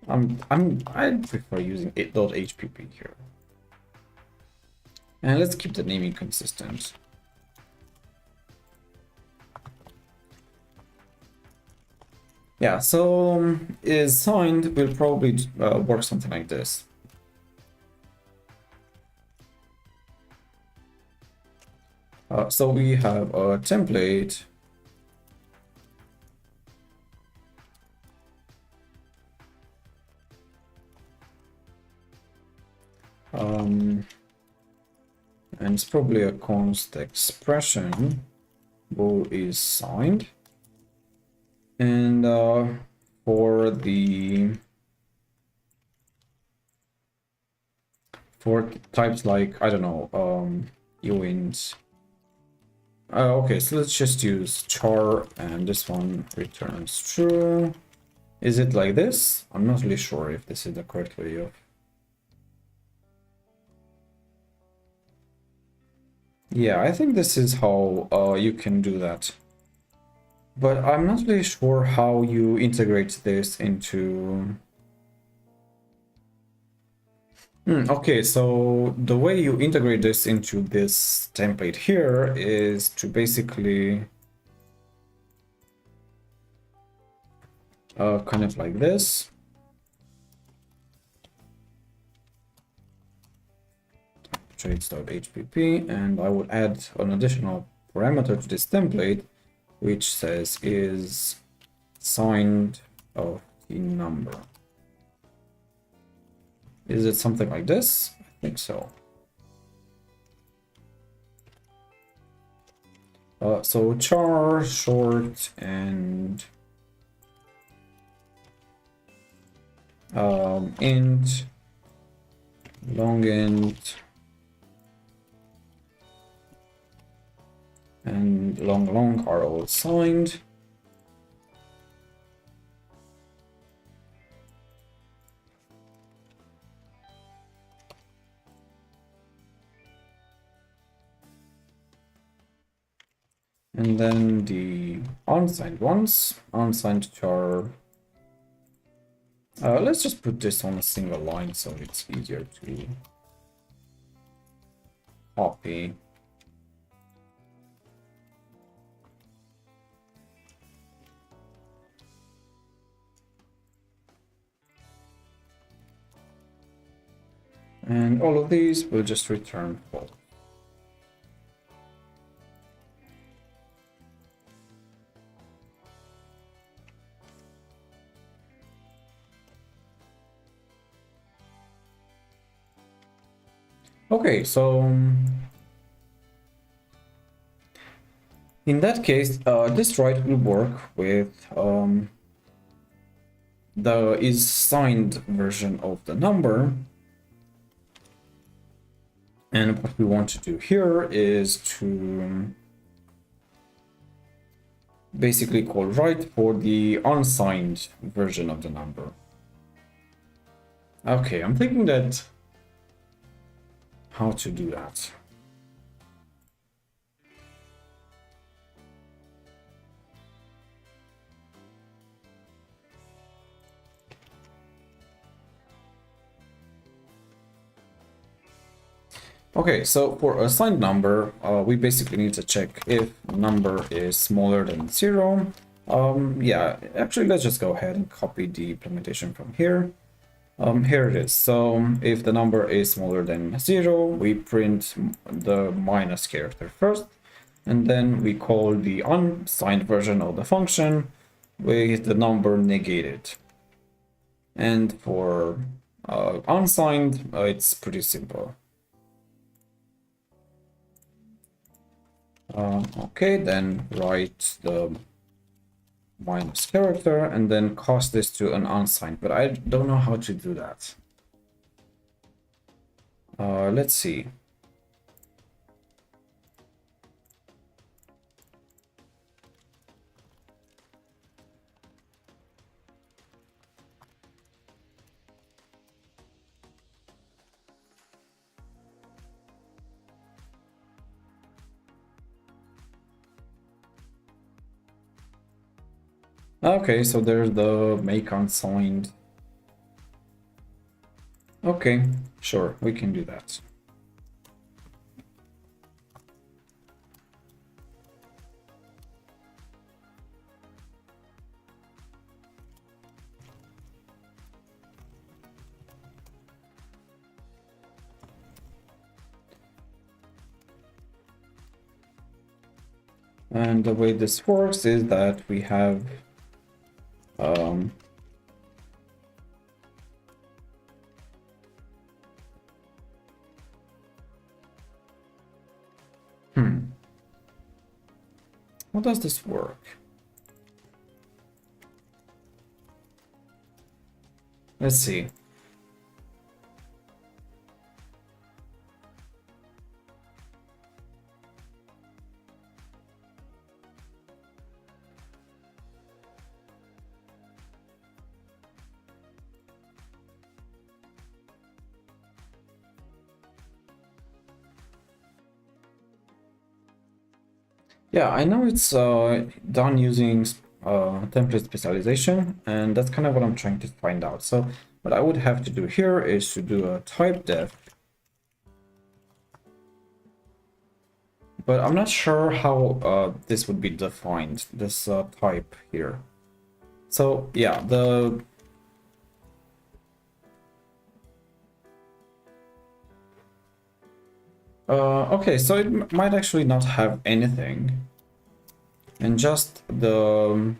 I prefer using it.hpp here. And let's keep the naming consistent. Yeah, so is signed will probably work something like this. So we have a template. And it's probably a const expression. Bool is signed. And for types like, I don't know, uint. Okay, so let's just use char, and this one returns true. Is it like this? I'm not really sure if this is the correct way of. Yeah, I think this is how you can do that. But I'm not really sure how you integrate this into. Okay, so the way you integrate this into this template here is to basically kind of like this. Traits.hpp, and I would add an additional parameter to this template, which says is signed of the number. Is it something like this? I think so. So char, short, and int, long int, and long are all signed. And then the unsigned ones, unsigned char. Let's just put this on a single line so it's easier to copy. And all of these will just return false. Okay, so In that case, this write will work with the is signed version of the number. And what we want to do here is to basically call write for the unsigned version of the number. Okay, I'm thinking that how to do that. Okay, so for a signed number, we basically need to check if number is smaller than 0. Yeah, actually, let's just go ahead and copy the implementation from here. Here it is. So if the number is smaller than 0, we print the minus character first, and then we call the unsigned version of the function with the number negated. And for unsigned, it's pretty simple. Okay, then write the minus character and then cast this to an unsigned, but I don't know how to do that. Let's see. Okay, so there's the make unsigned. Okay, sure, we can do that. And the way this works is that we have how does this work? Let's see. Yeah, I know it's done using template specialization, and that's kind of what I'm trying to find out. So what I would have to do here is to do a type def, but I'm not sure how this would be defined, this type here. So yeah, the okay, so it might actually not have anything, and just the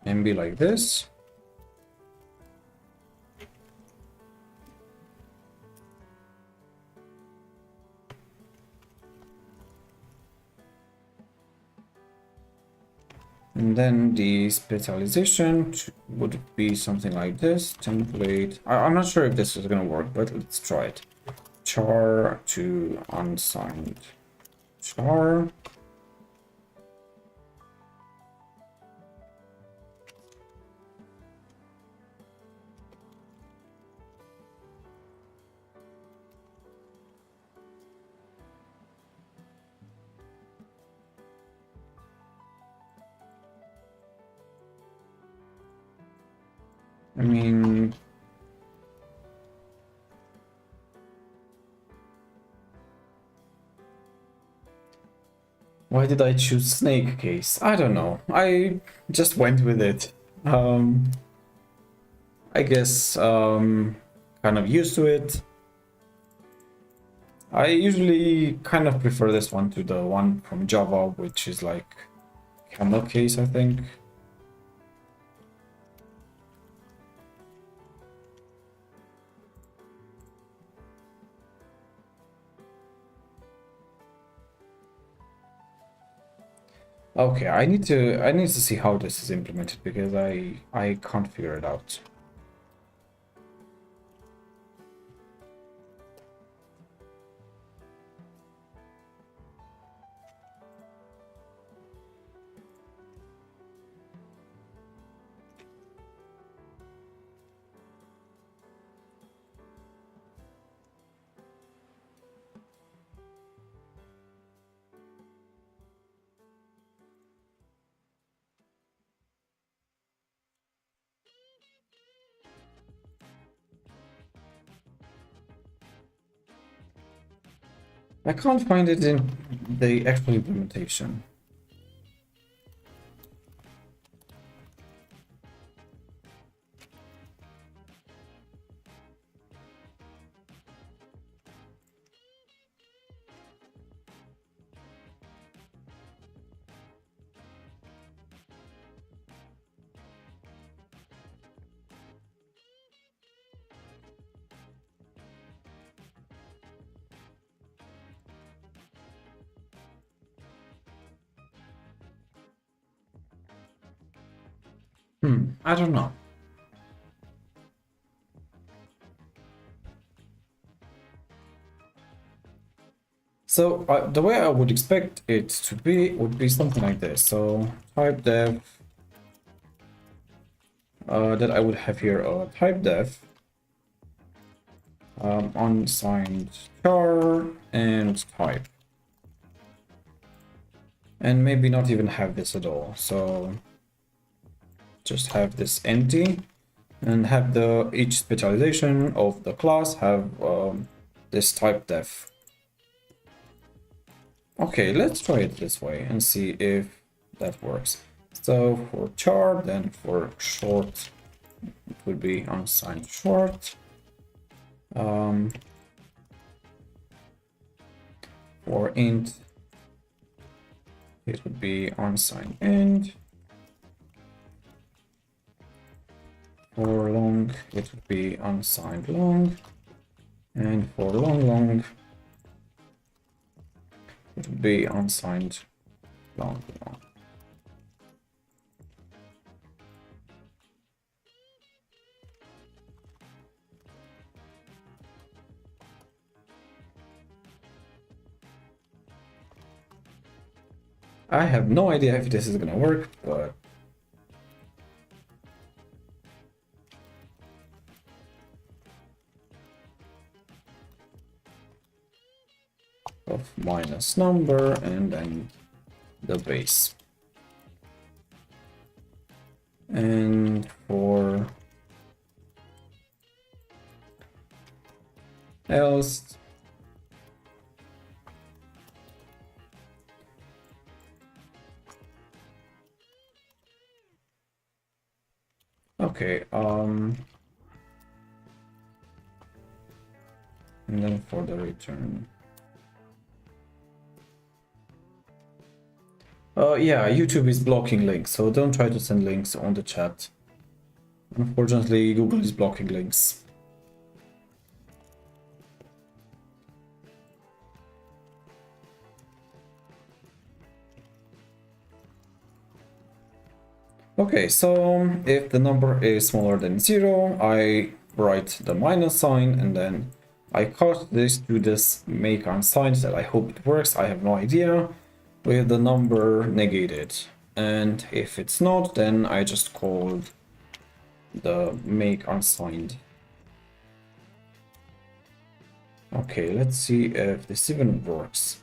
and be like this. And then the specialization would be something like this, template. I'm not sure if this is going to work, but let's try it. Char to unsigned. Char. I mean, why did I choose snake case? I don't know. I just went with it. I guess kind of used to it. I usually kind of prefer this one to the one from Java, which is like camel case, I think. Okay, I need to see how this is implemented because I can't figure it out. I can't find it in the actual implementation. I don't know. So the way I would expect it to be would be something like this. So type def, that I would have here type def unsigned char and type, and maybe not even have this at all. So just have this empty and have the each specialization of the class have this type def. Okay, let's try it this way and see if that works. So for char, then for short, it would be unsigned short. For int, it would be unsigned int. For long, it would be unsigned long. And for long, it would be unsigned long. I have no idea if this is gonna work, but of minus number and then the base. And for else, okay, and then for the return. Yeah, YouTube is blocking links, so don't try to send links on the chat. Unfortunately, Google is blocking links. Okay, so if the number is smaller than 0, I write the minus sign and then I cut this to this make unsigned that I hope it works, I have no idea, with the number negated. And if it's not, then I just call the make unsigned. Okay, let's see if this even works.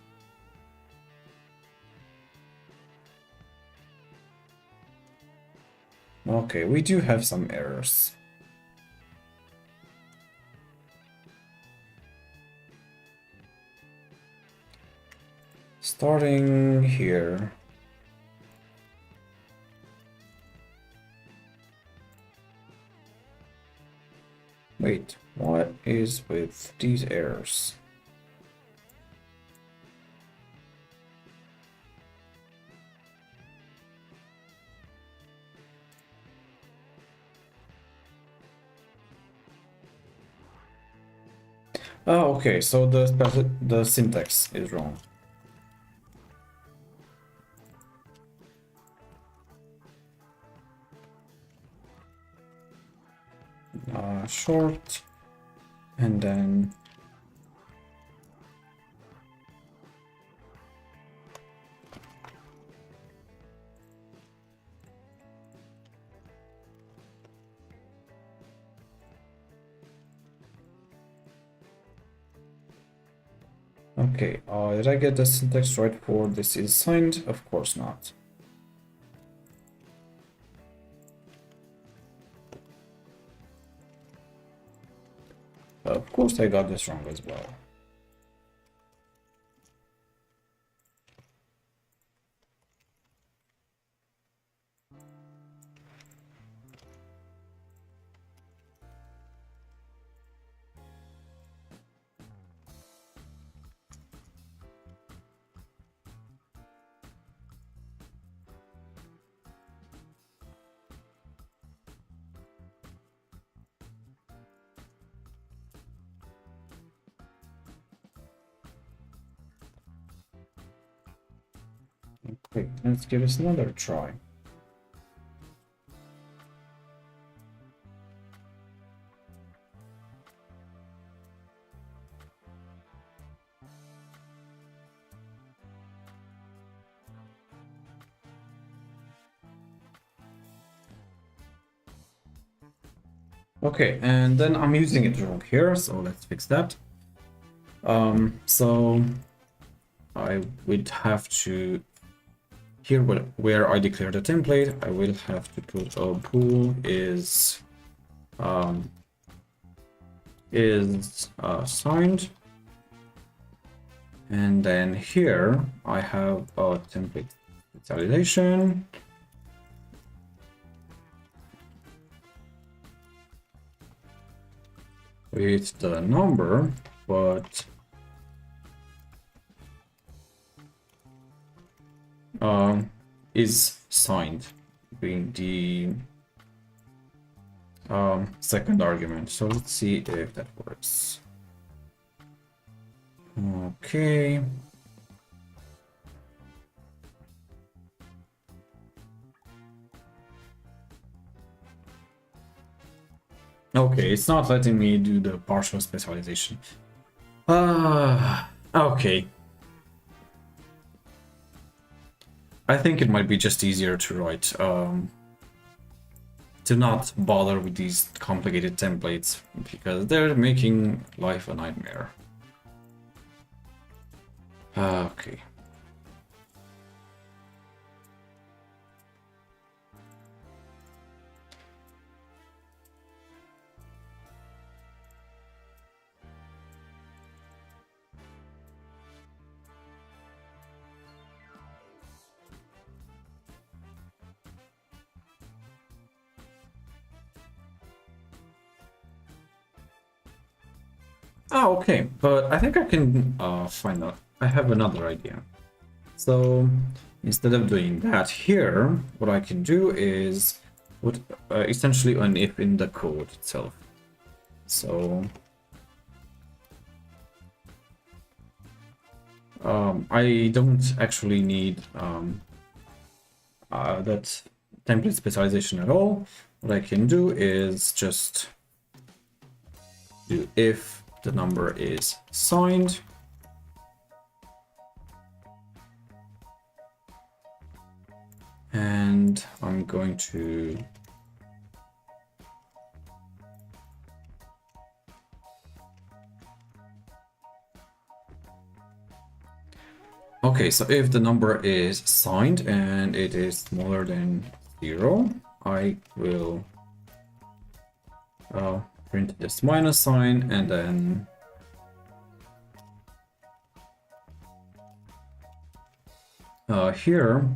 Okay, we do have some errors. Starting here. Wait, what is with these errors? Oh, okay, so the syntax is wrong. short, and then okay, did I get the syntax right for this is signed? Of course not. Of course I got this wrong as well. Okay, let's give this another try. Okay, and then I'm using it wrong here, so let's fix that. So I would have to here where I declare the template, I will have to put a pool is signed, and then here I have a template specialization. With the number, but is signed being the second argument. So let's see if that works. Okay. Okay, it's not letting me do the partial specialization. Okay. I think it might be just easier to write, to not bother with these complicated templates, because they're making life a nightmare. Okay. Oh, okay, but I think I can find out. I have another idea. So instead of doing that here, what I can do is put essentially an if in the code itself. So I don't actually need that template specialization at all. What I can do is just do if the number is signed, and I'm going to okay, so if the number is signed and it is smaller than 0, I will print this minus sign, and then here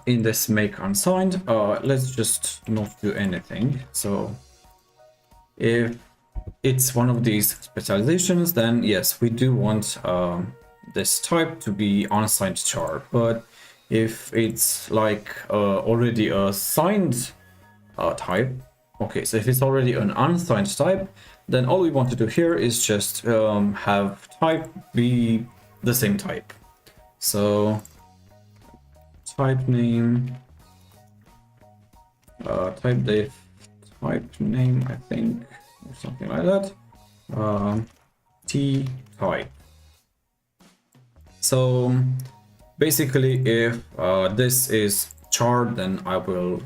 in this make unsigned, let's just not do anything. So if it's one of these specializations, then yes, we do want this type to be unsigned char. But if it's like already a signed type, okay, so if it's already an unsigned type, then all we want to do here is just have type be the same type. So type name, type def type name, I think, or something like that. T type. So basically, if this is char, then I will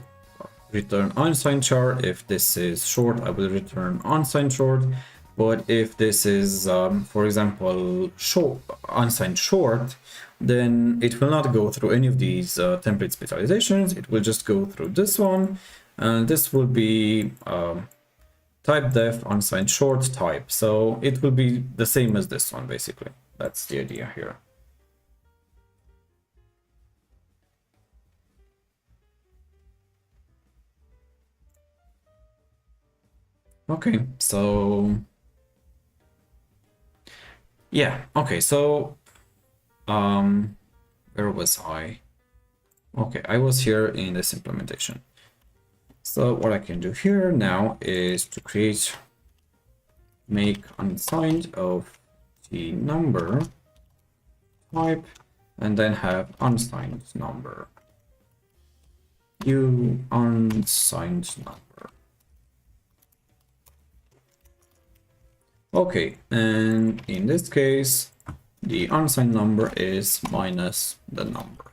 return unsigned char. If this is short, I will return unsigned short. But if this is, for example, short, unsigned short, then it will not go through any of these template specializations. It will just go through this one, and this will be type def unsigned short type. So it will be the same as this one, basically. That's the idea here. Okay, so yeah, okay, so where was I? Okay, I was here in this implementation. So what I can do here now is to create make unsigned of the number type and then have unsigned number. Unsigned number. Okay, and in this case, the unsigned number is minus the number.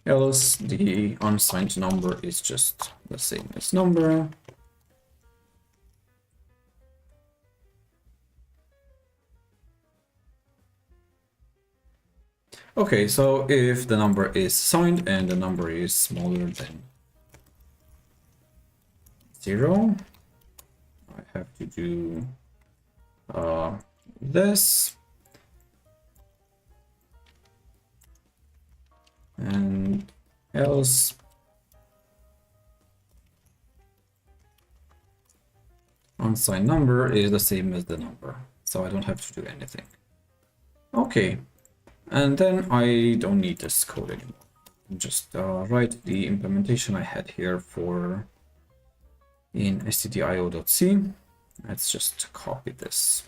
Else, the unsigned number is just the same as number. Okay, so if the number is signed and the number is smaller than 0, I have to do this. And else unsigned number is the same as the number, so I don't have to do anything. Okay, and then I don't need this code anymore. Just write the implementation I had here for in stdio.c. Let's just copy this.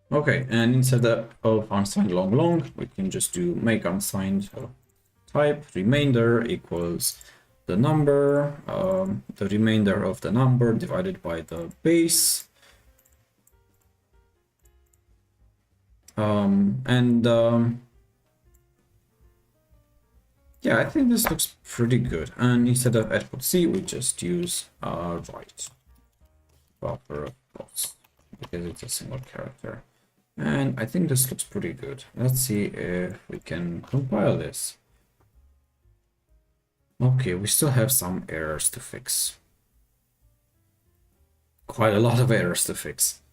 Okay, and instead of unsigned long, we can just do make unsigned type remainder equals the number, the remainder of the number divided by the base. Yeah, I think this looks pretty good. And instead of output C, we just use write buffer of plots because it's a single character. And I think this looks pretty good. Let's see if we can compile this. Okay, we still have some errors to fix. Quite a lot of errors to fix.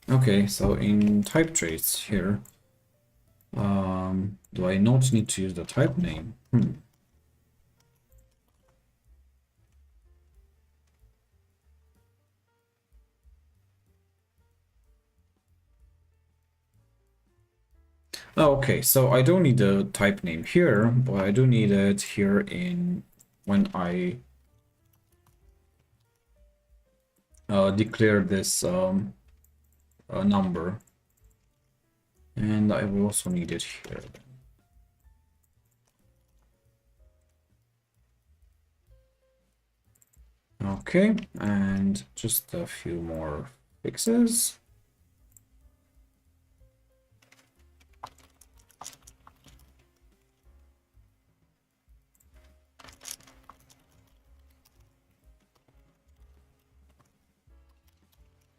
Okay, so in type traits here, do I not need to use the type name? Okay, so I don't need the type name here, but I do need it here in when I declare this number, and I will also need it here. Okay, and just a few more fixes.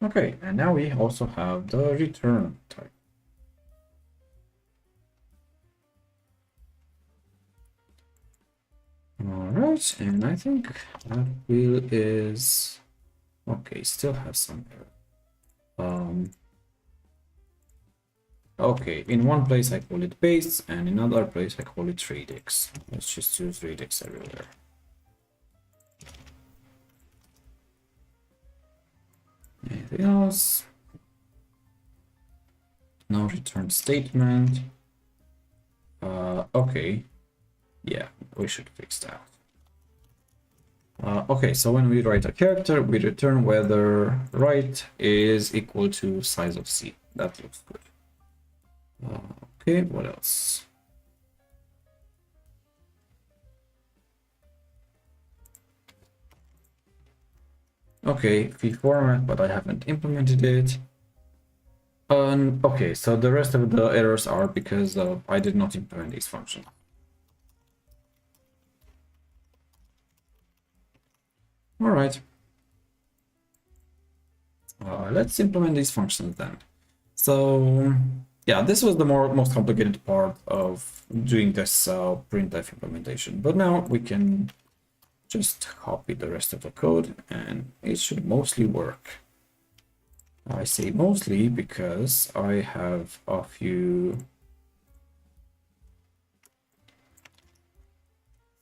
Okay, and now we also have the return type. All right, and I think that wheel is okay. Still have some error. Okay, in one place I call it base, and in another place I call it radix. Let's just use radix everywhere. Anything else? No return statement. Okay. Yeah, we should fix that. Okay, so when we write a character, we return whether right is equal to size of C. That looks good. Okay, what else? Okay, field format, but I haven't implemented it. Okay, so the rest of the errors are because I did not implement this function. All right. Let's implement these functions then. So yeah, this was the most complicated part of doing this printf implementation, but now we can just copy the rest of the code and it should mostly work. I say mostly because I have a few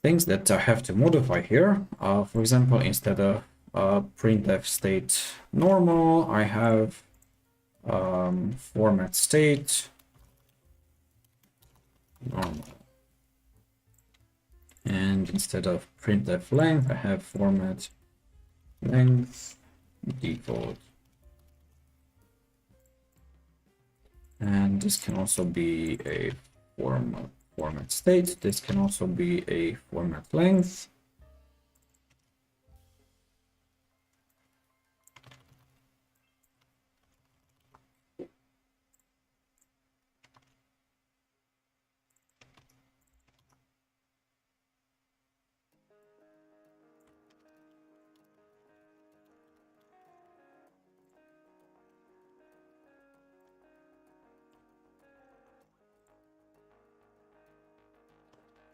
things that I have to modify here. For example, instead of printf state normal, I have format state normal. And instead of printf length, I have format length default. And this can also be a format state. This can also be a format length.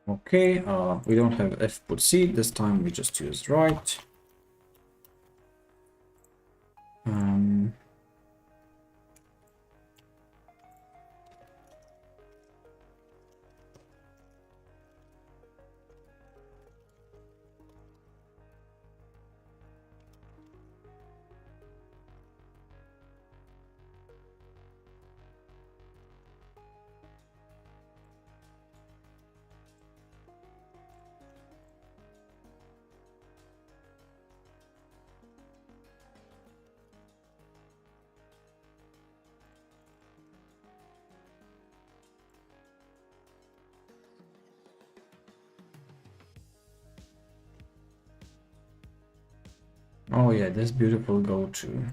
Okay, we don't have f_c this time. We just use right. Oh yeah, this beautiful go-to.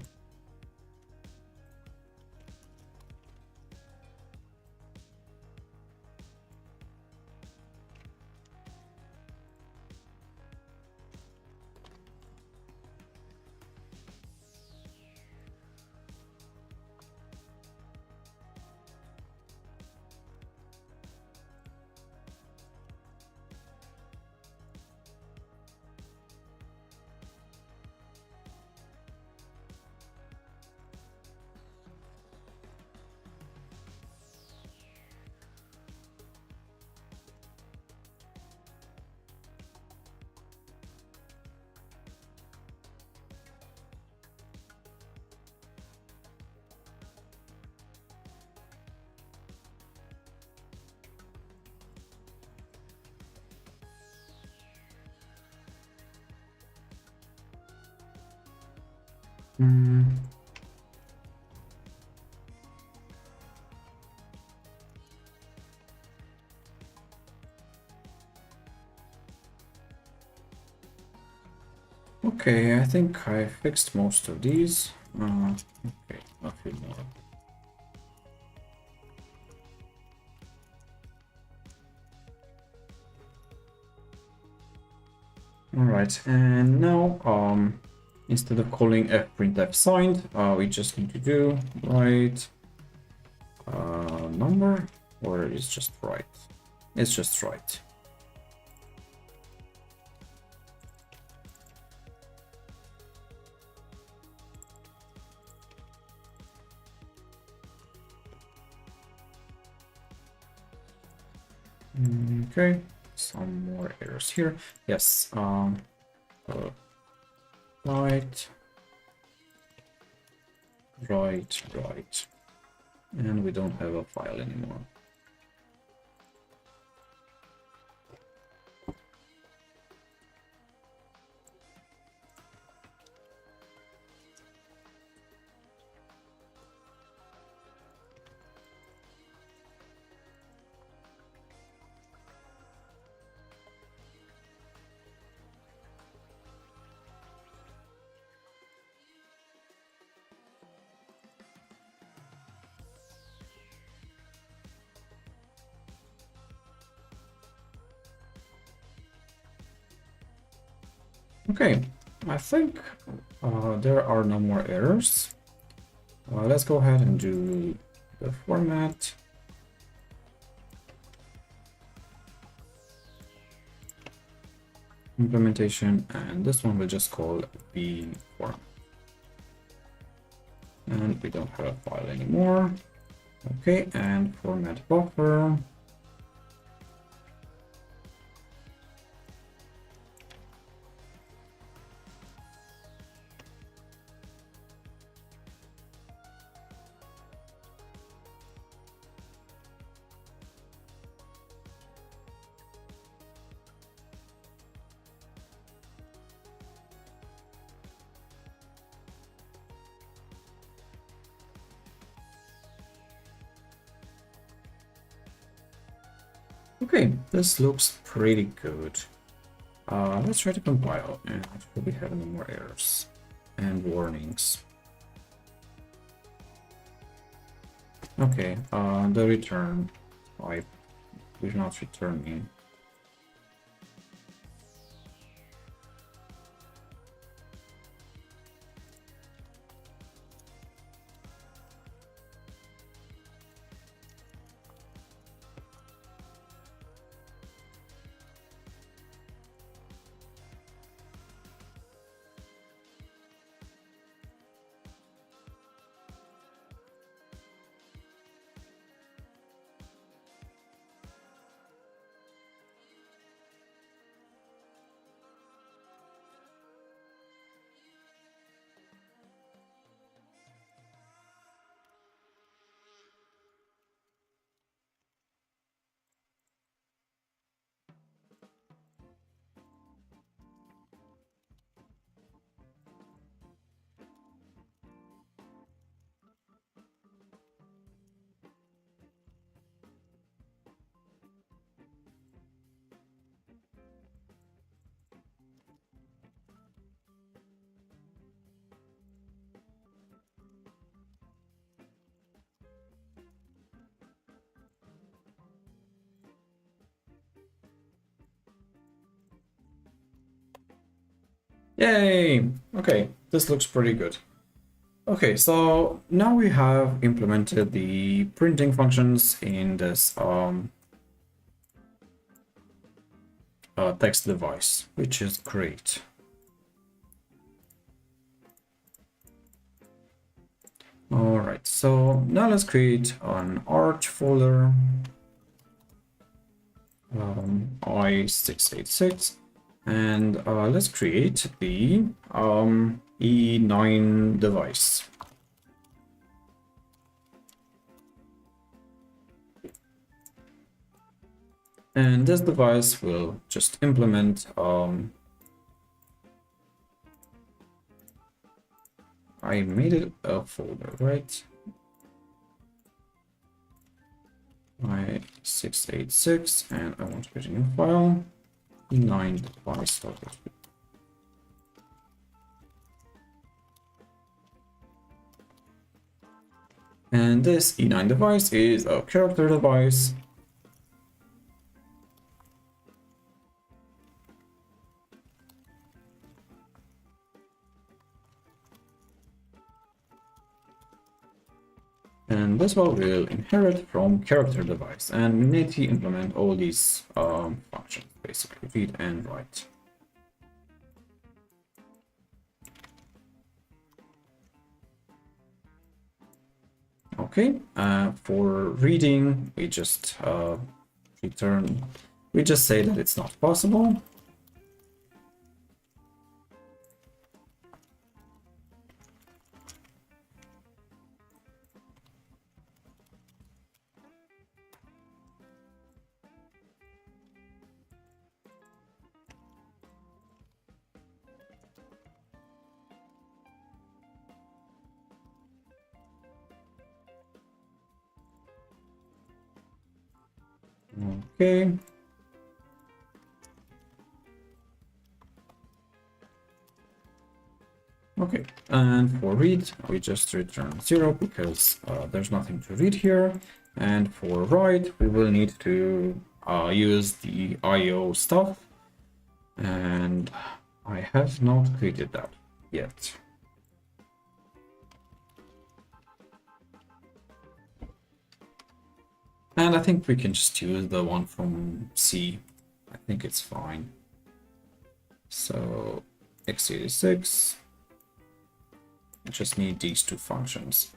Okay, I think I fixed most of these. Okay, a few more. All right, and now instead of calling fprintf signed, we just need to do write number, or it's just right. It's just right. Okay, some more errors here. Yes, right. Right, right. And we don't have a file anymore. Okay, I think there are no more errors. Let's go ahead and do the format. Implementation, and this one we'll just call v format. And we don't have a file anymore. Okay, and format buffer. Okay, this looks pretty good. Let's try to compile, and hopefully we have no more errors and warnings. Okay, the return type is not returning. Yay! Okay, this looks pretty good. Okay, so now we have implemented the printing functions in this text device, which is great. All right, so now let's create an Arch folder, i686, and let's create the E9 device. And this device will just implement I made it a folder, right? i686, and I want to create a new file, E9 device. And this E9 device is a character device. And this one will inherit from character device, and we need to implement all these functions, basically read and write. Okay, for reading, we just say that it's not possible. Okay. Okay, and for read, we just return 0 because there's nothing to read here. And for write, we will need to use the IO stuff. And I have not created that yet. And I think we can just use the one from C. I think it's fine. So x86, I just need these two functions.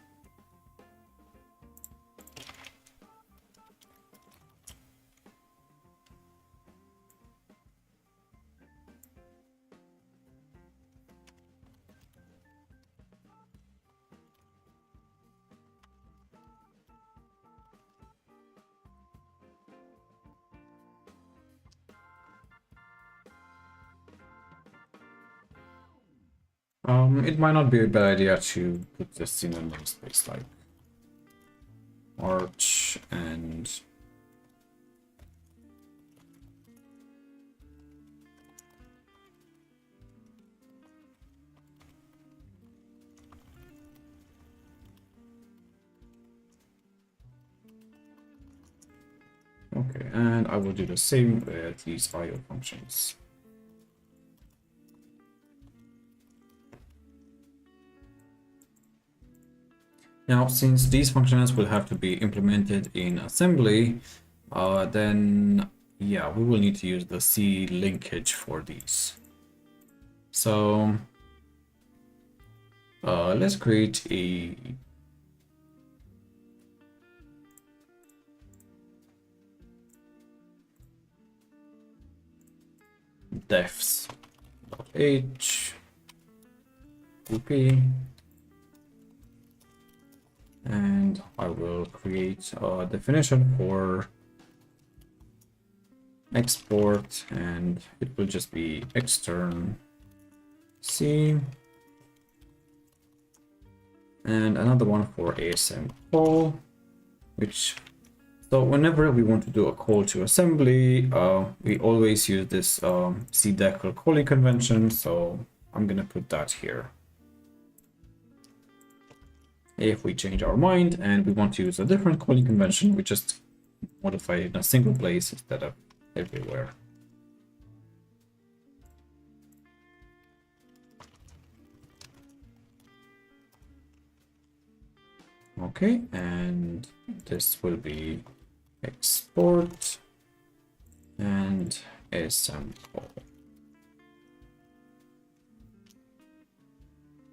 It might not be a bad idea to put this in a namespace like Arch and okay, and I will do the same with these IO functions. Now, since these functions will have to be implemented in assembly, then yeah, we will need to use the C linkage for these. So let's create a defs.h wp, and I will create a definition for export, and it will just be extern C, and another one for ASM call, which, so whenever we want to do a call to assembly, we always use this cdecl calling convention, so I'm gonna put that here. If we change our mind and we want to use a different calling convention, we just modify it in a single place instead of everywhere. Okay, and this will be export and ASM call.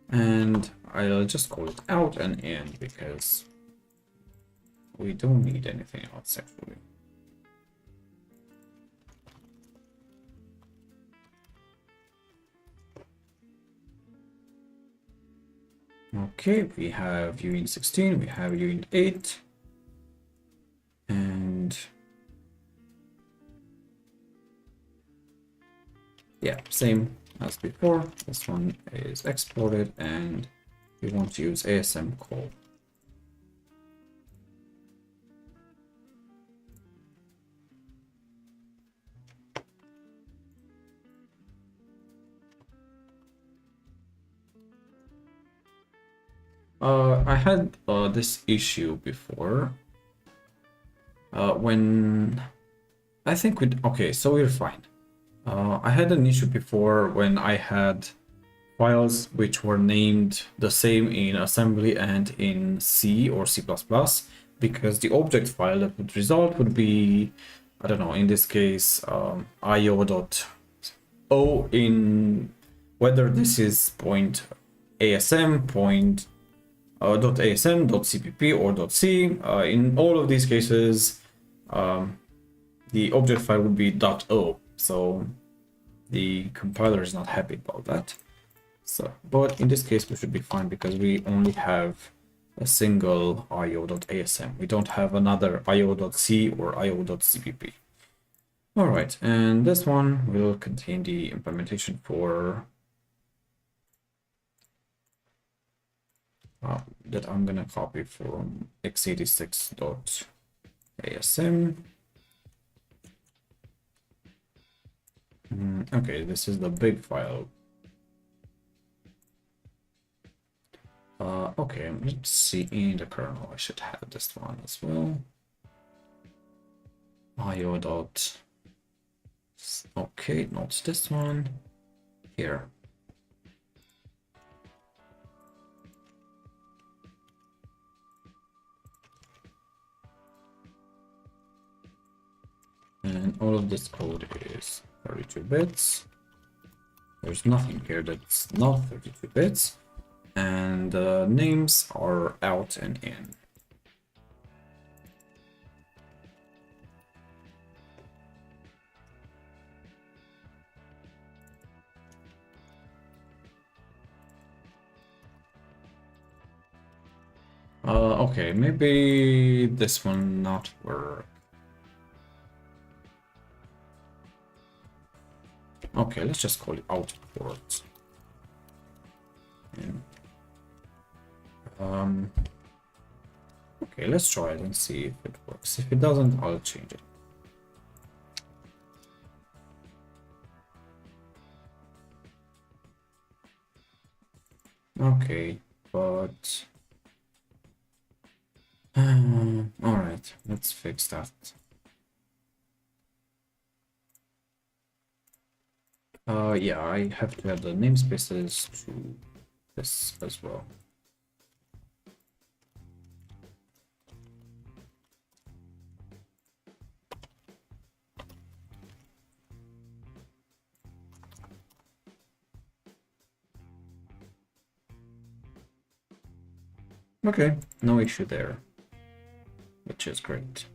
And I'll just call it out and in because we don't need anything else actually. Okay, we have uint 16, we have uint 8, and yeah, same as before. This one is exported and we want to use ASM call. I had this issue before when I think we okay, so we're fine. I had an issue before when I had files which were named the same in assembly and in C or C++, because the object file that would result would be, I don't know, in this case, io.o in whether this is point ASM, point .asm, .cpp, or .c. In all of these cases, the object file would be .o, so the compiler is not happy about that. So, but in this case, we should be fine because we only have a single io.asm. We don't have another io.c or io.cpp. All right, and this one will contain the implementation for that I'm gonna copy from x86.asm, Okay, this is the big file. Okay, let's see in the kernel. I should have this one as well. IO dot. Okay, not this one. Here. And all of this code is 32 bits. There's nothing here that's not 32 bits. And names are out and in. Okay, maybe this one not work. Okay, let's just call it output. And, okay, let's try it and see if it works. If it doesn't, I'll change it. Okay, but all right, let's fix that. Yeah, I have to add the namespaces to this as well. Okay, no issue there, which is great.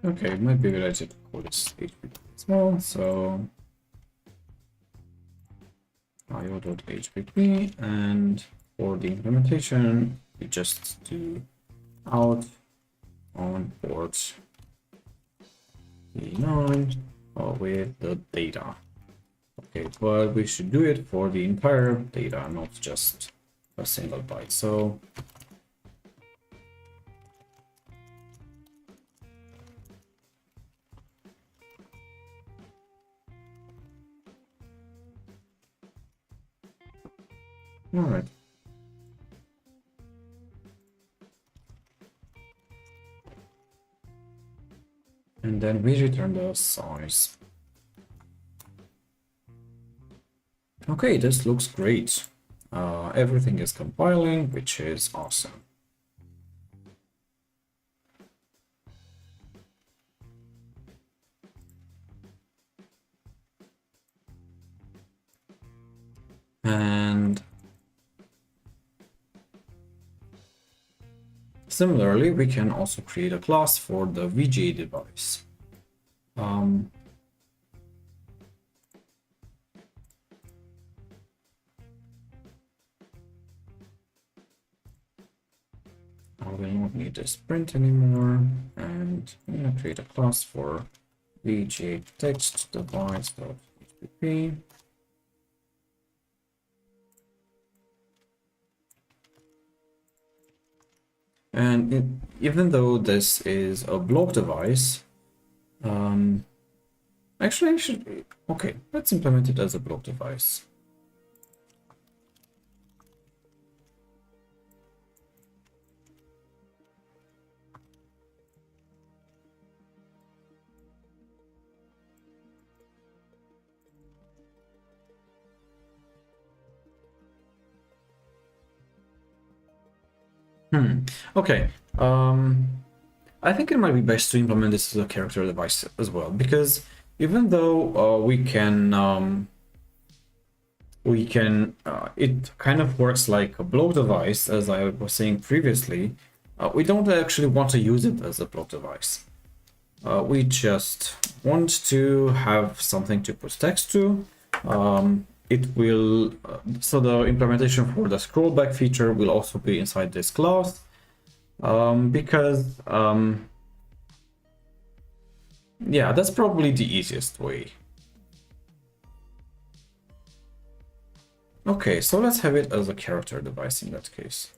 Okay, it might be good idea to call this HPP as well, so io.hpp, and for the implementation, we just do out on port P9 with the data. Okay, but we should do it for the entire data, not just a single byte. So all right. And then we return the size. Okay, this looks great. Everything is compiling, which is awesome. And similarly, we can also create a class for the VGA device. I will not need this print anymore, and I'm gonna create a class for VGA text device.hpp. And even though this is a block device, actually I should, okay, let's implement it as a block device. Okay. I think it might be best to implement this as a character device as well, because even though it kind of works like a block device, as I was saying previously, we don't actually want to use it as a block device. We just want to have something to put text to. It will, so the implementation for the scrollback feature will also be inside this class, because yeah, that's probably the easiest way. Okay, so let's have it as a character device in that case.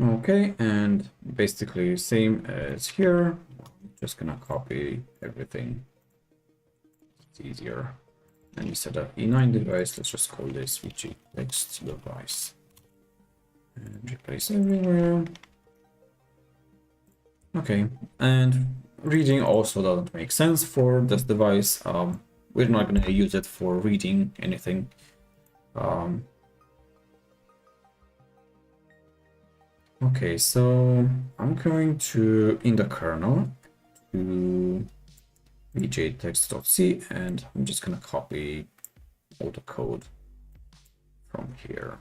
Okay, and basically same as here. Just gonna copy everything. It's easier. And instead of E9 device, let's just call this VG text device. And replace everywhere. Okay, and reading also doesn't make sense for this device. We're not gonna use it for reading anything. Okay, so I'm going to, in the kernel, to vjtext.c, and I'm just gonna copy all the code from here.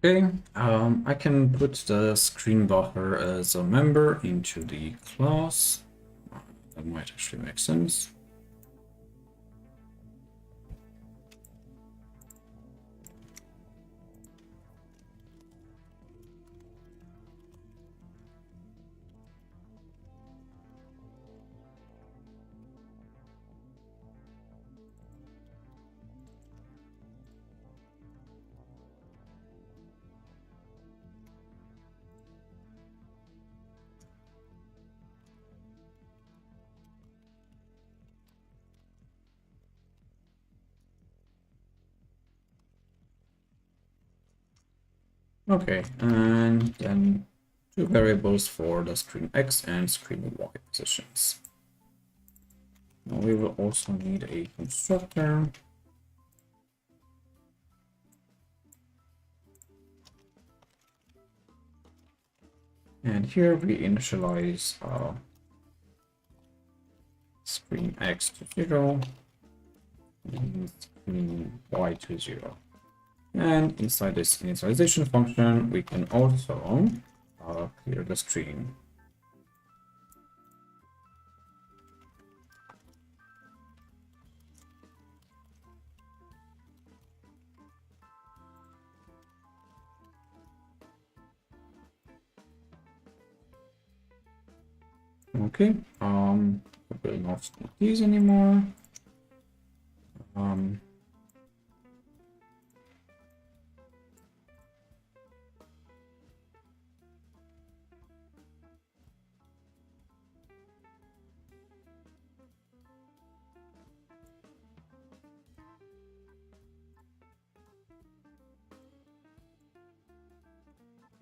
Okay, I can put the screen buffer as a member into the class. That might actually make sense. Okay, and then two variables for the screen X and screen Y positions. Now we will also need a constructor. And here we initialize screen X to 0 and screen Y to 0. And inside this initialization function, we can also clear the screen. Okay, we will not need these anymore.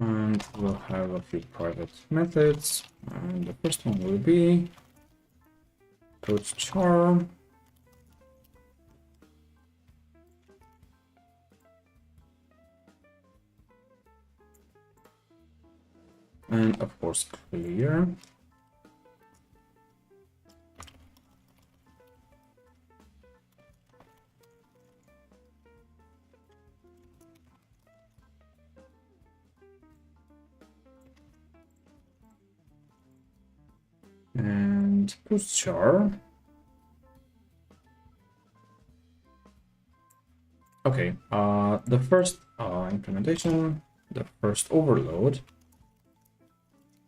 And we'll have a few private methods. And the first one will be char. And of course, clear. And and push char. Okay, the first implementation, the first overload,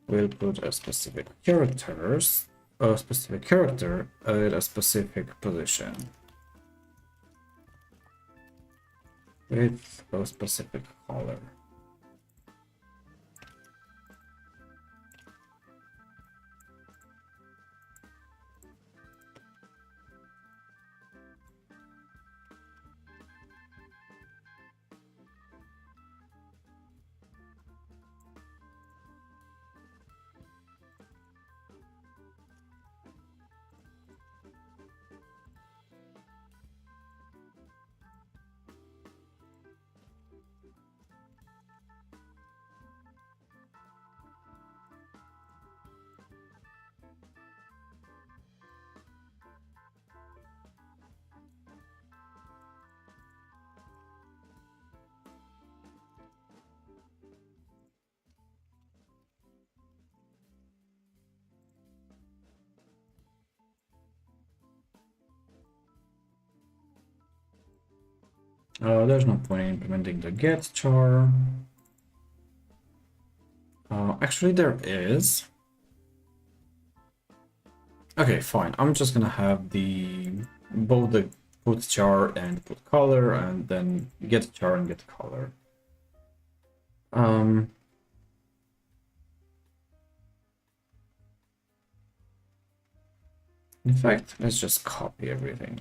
will put a specific character at a specific position with a specific color. There's no point in implementing the get char. Actually, there is. Okay, fine. I'm just gonna have both the put char and put color, and then get char and get color. In fact, let's just copy everything.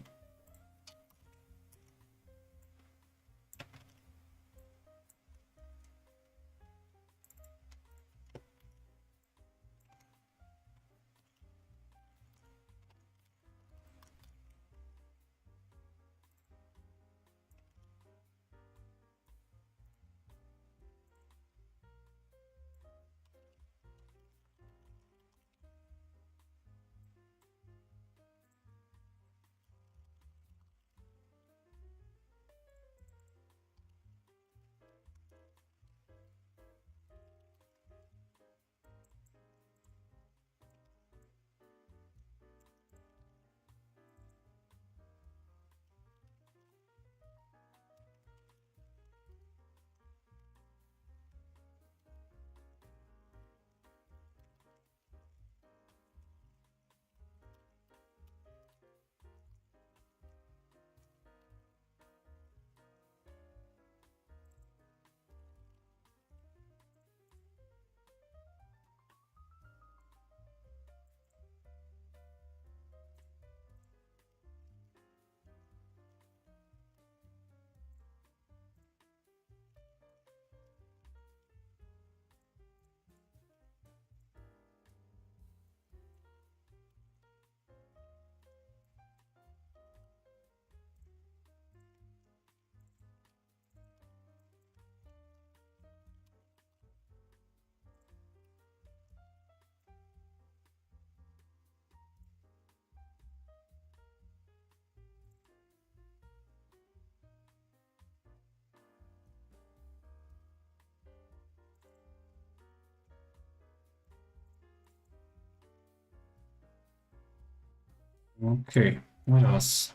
Okay, what else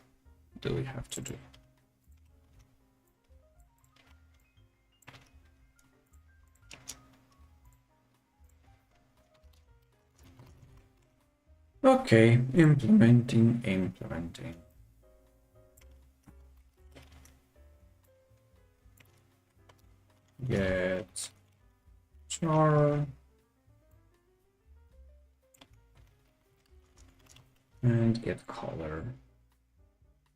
do we have to do? Okay, implementing. Get char and get color.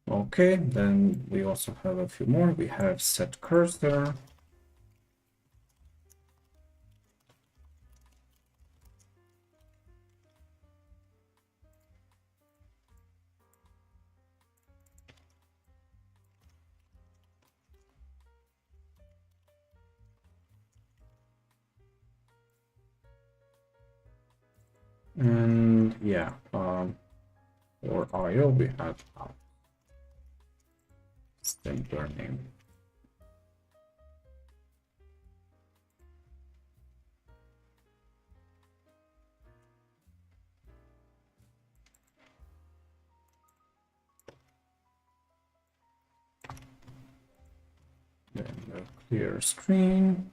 Okay, then we also have a few more. We have set cursor. And yeah, for IO we have stempler name. clear screen.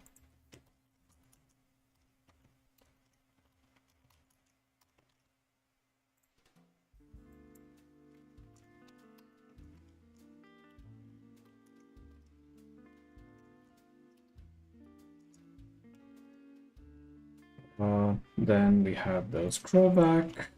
Then we have the scroll back.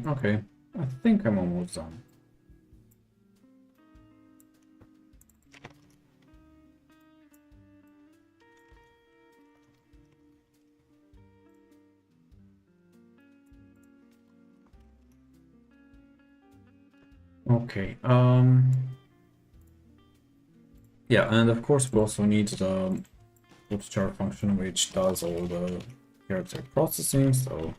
Okay, I think I'm almost done. Okay, yeah, and of course we also need the char function which does all the character processing, so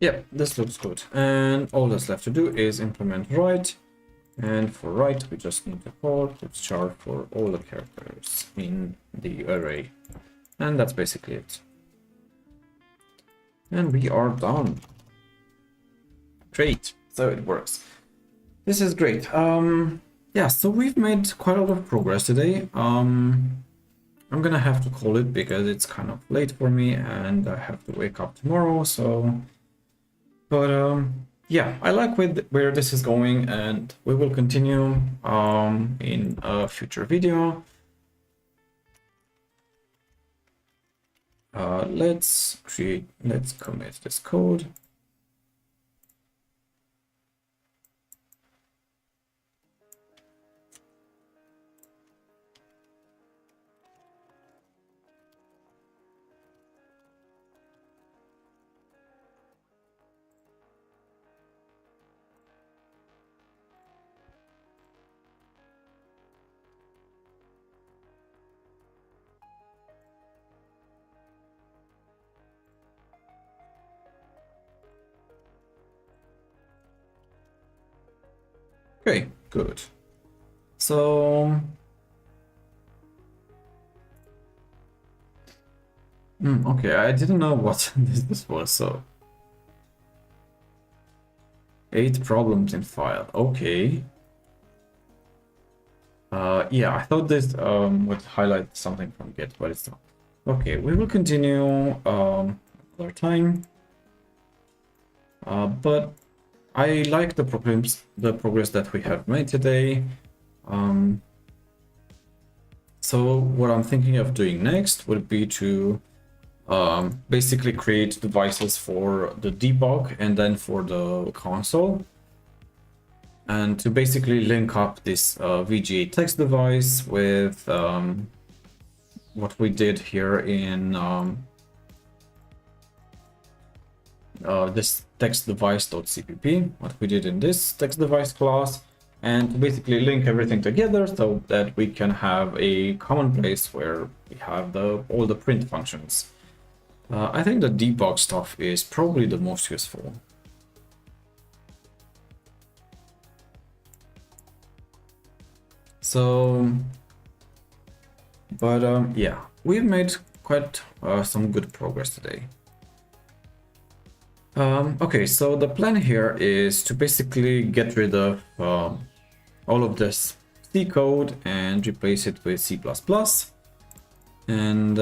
yeah, this looks good. And all that's left to do is implement write. And for write, we just need to call char for all the characters in the array. And that's basically it. And we are done. Great, so it works. This is great. Yeah, so we've made quite a lot of progress today. I'm gonna have to call it because it's kind of late for me and I have to wake up tomorrow, so... But yeah, I like where this is going and we will continue in a future video. Let's commit this code. Okay, good. So okay, I didn't know what this was, so 8 problems in file. Okay. Yeah, I thought this would highlight something from Git, but it's not. Okay, we will continue another time. But I like the progress that we have made today. So what I'm thinking of doing next would be to basically create devices for the debug and then for the console, and to basically link up this VGA text device with what we did here in this text device.cpp, what we did in this text device class, and to basically link everything together so that we can have a common place where we have all the print functions. I think the debug stuff is probably the most useful. So, but yeah, we've made quite some good progress today. Okay, so the plan here is to basically get rid of all of this C code and replace it with C++, and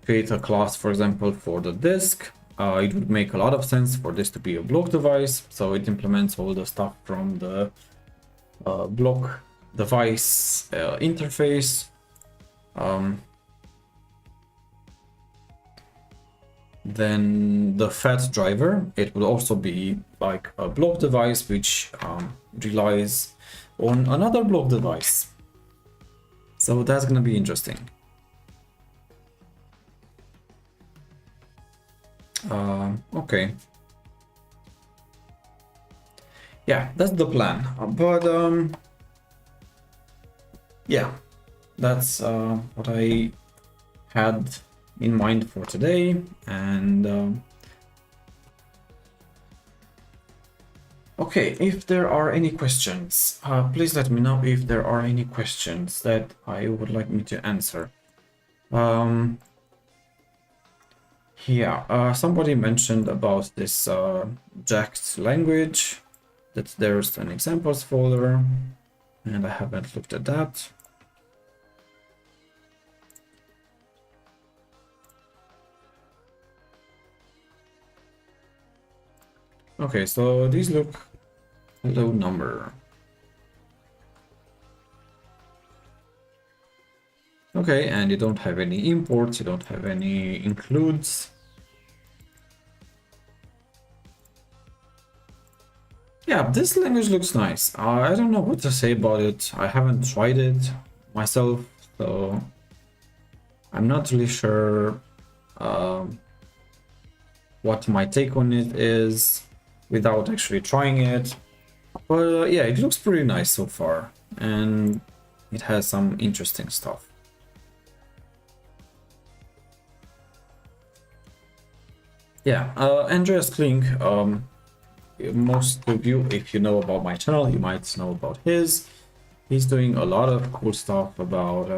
create a class, for example, for the disk. It would make a lot of sense for this to be a block device, so it implements all the stuff from the block device interface. Then the FAT driver, it will also be like a block device which relies on another block device. So that's gonna be interesting. Okay. Yeah, that's the plan. But yeah, that's what I had in mind for today. And okay, if there are any questions, please let me know if there are any questions that I would like me to answer. Yeah, somebody mentioned about this jacked language, that there's an examples folder, and I haven't looked at that. Okay, so these look a low number. Okay, and you don't have any imports, you don't have any includes. Yeah, this language looks nice. I don't know what to say about it. I haven't tried it myself, so I'm not really sure what my take on it is without actually trying it. But yeah, it looks pretty nice so far, and it has some interesting stuff. Yeah, Andreas Klink, most of you, if you know about my channel, you might know about his. He's doing a lot of cool stuff about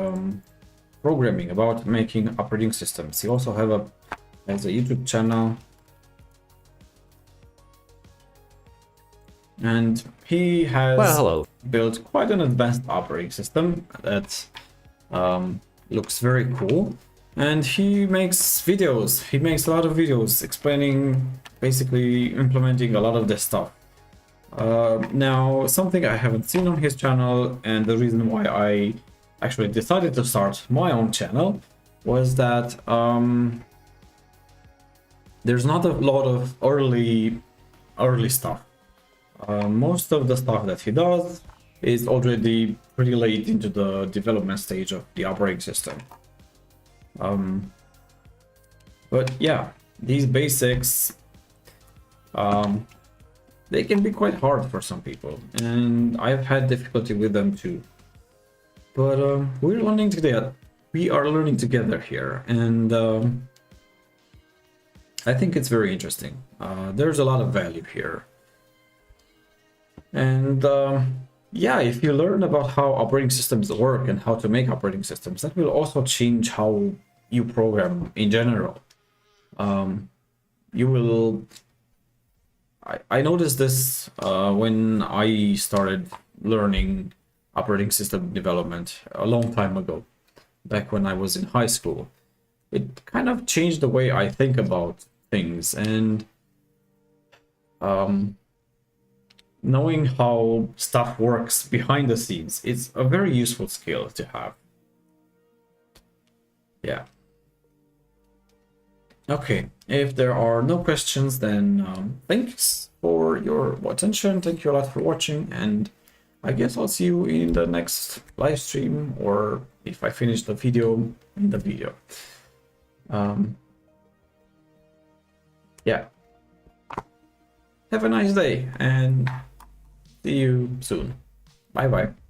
programming, about making operating systems. He also has a YouTube channel, and he has built quite an advanced operating system that looks very cool. And he makes videos. He makes a lot of videos explaining, basically implementing a lot of this stuff. Now, something I haven't seen on his channel, and the reason why I actually decided to start my own channel, was that there's not a lot of early stuff. Most of the stuff that he does is already pretty late into the development stage of the operating system. But yeah, these basics, they can be quite hard for some people, and I've had difficulty with them too. But we're learning together. We are learning together here, and I think it's very interesting. There's a lot of value here, and yeah, if you learn about how operating systems work and how to make operating systems, that will also change how you program in general. You will... I noticed this when I started learning operating system development a long time ago, back when I was in high school. It kind of changed the way I think about things, and knowing how stuff works behind the scenes, it's a very useful skill to have. yeah. Okay, if there are no questions, then thanks for your attention. Thank you a lot for watching, and I guess I'll see you in the next live stream, or if I finish the video, in the video. Yeah. Have a nice day, and see you soon. Bye bye.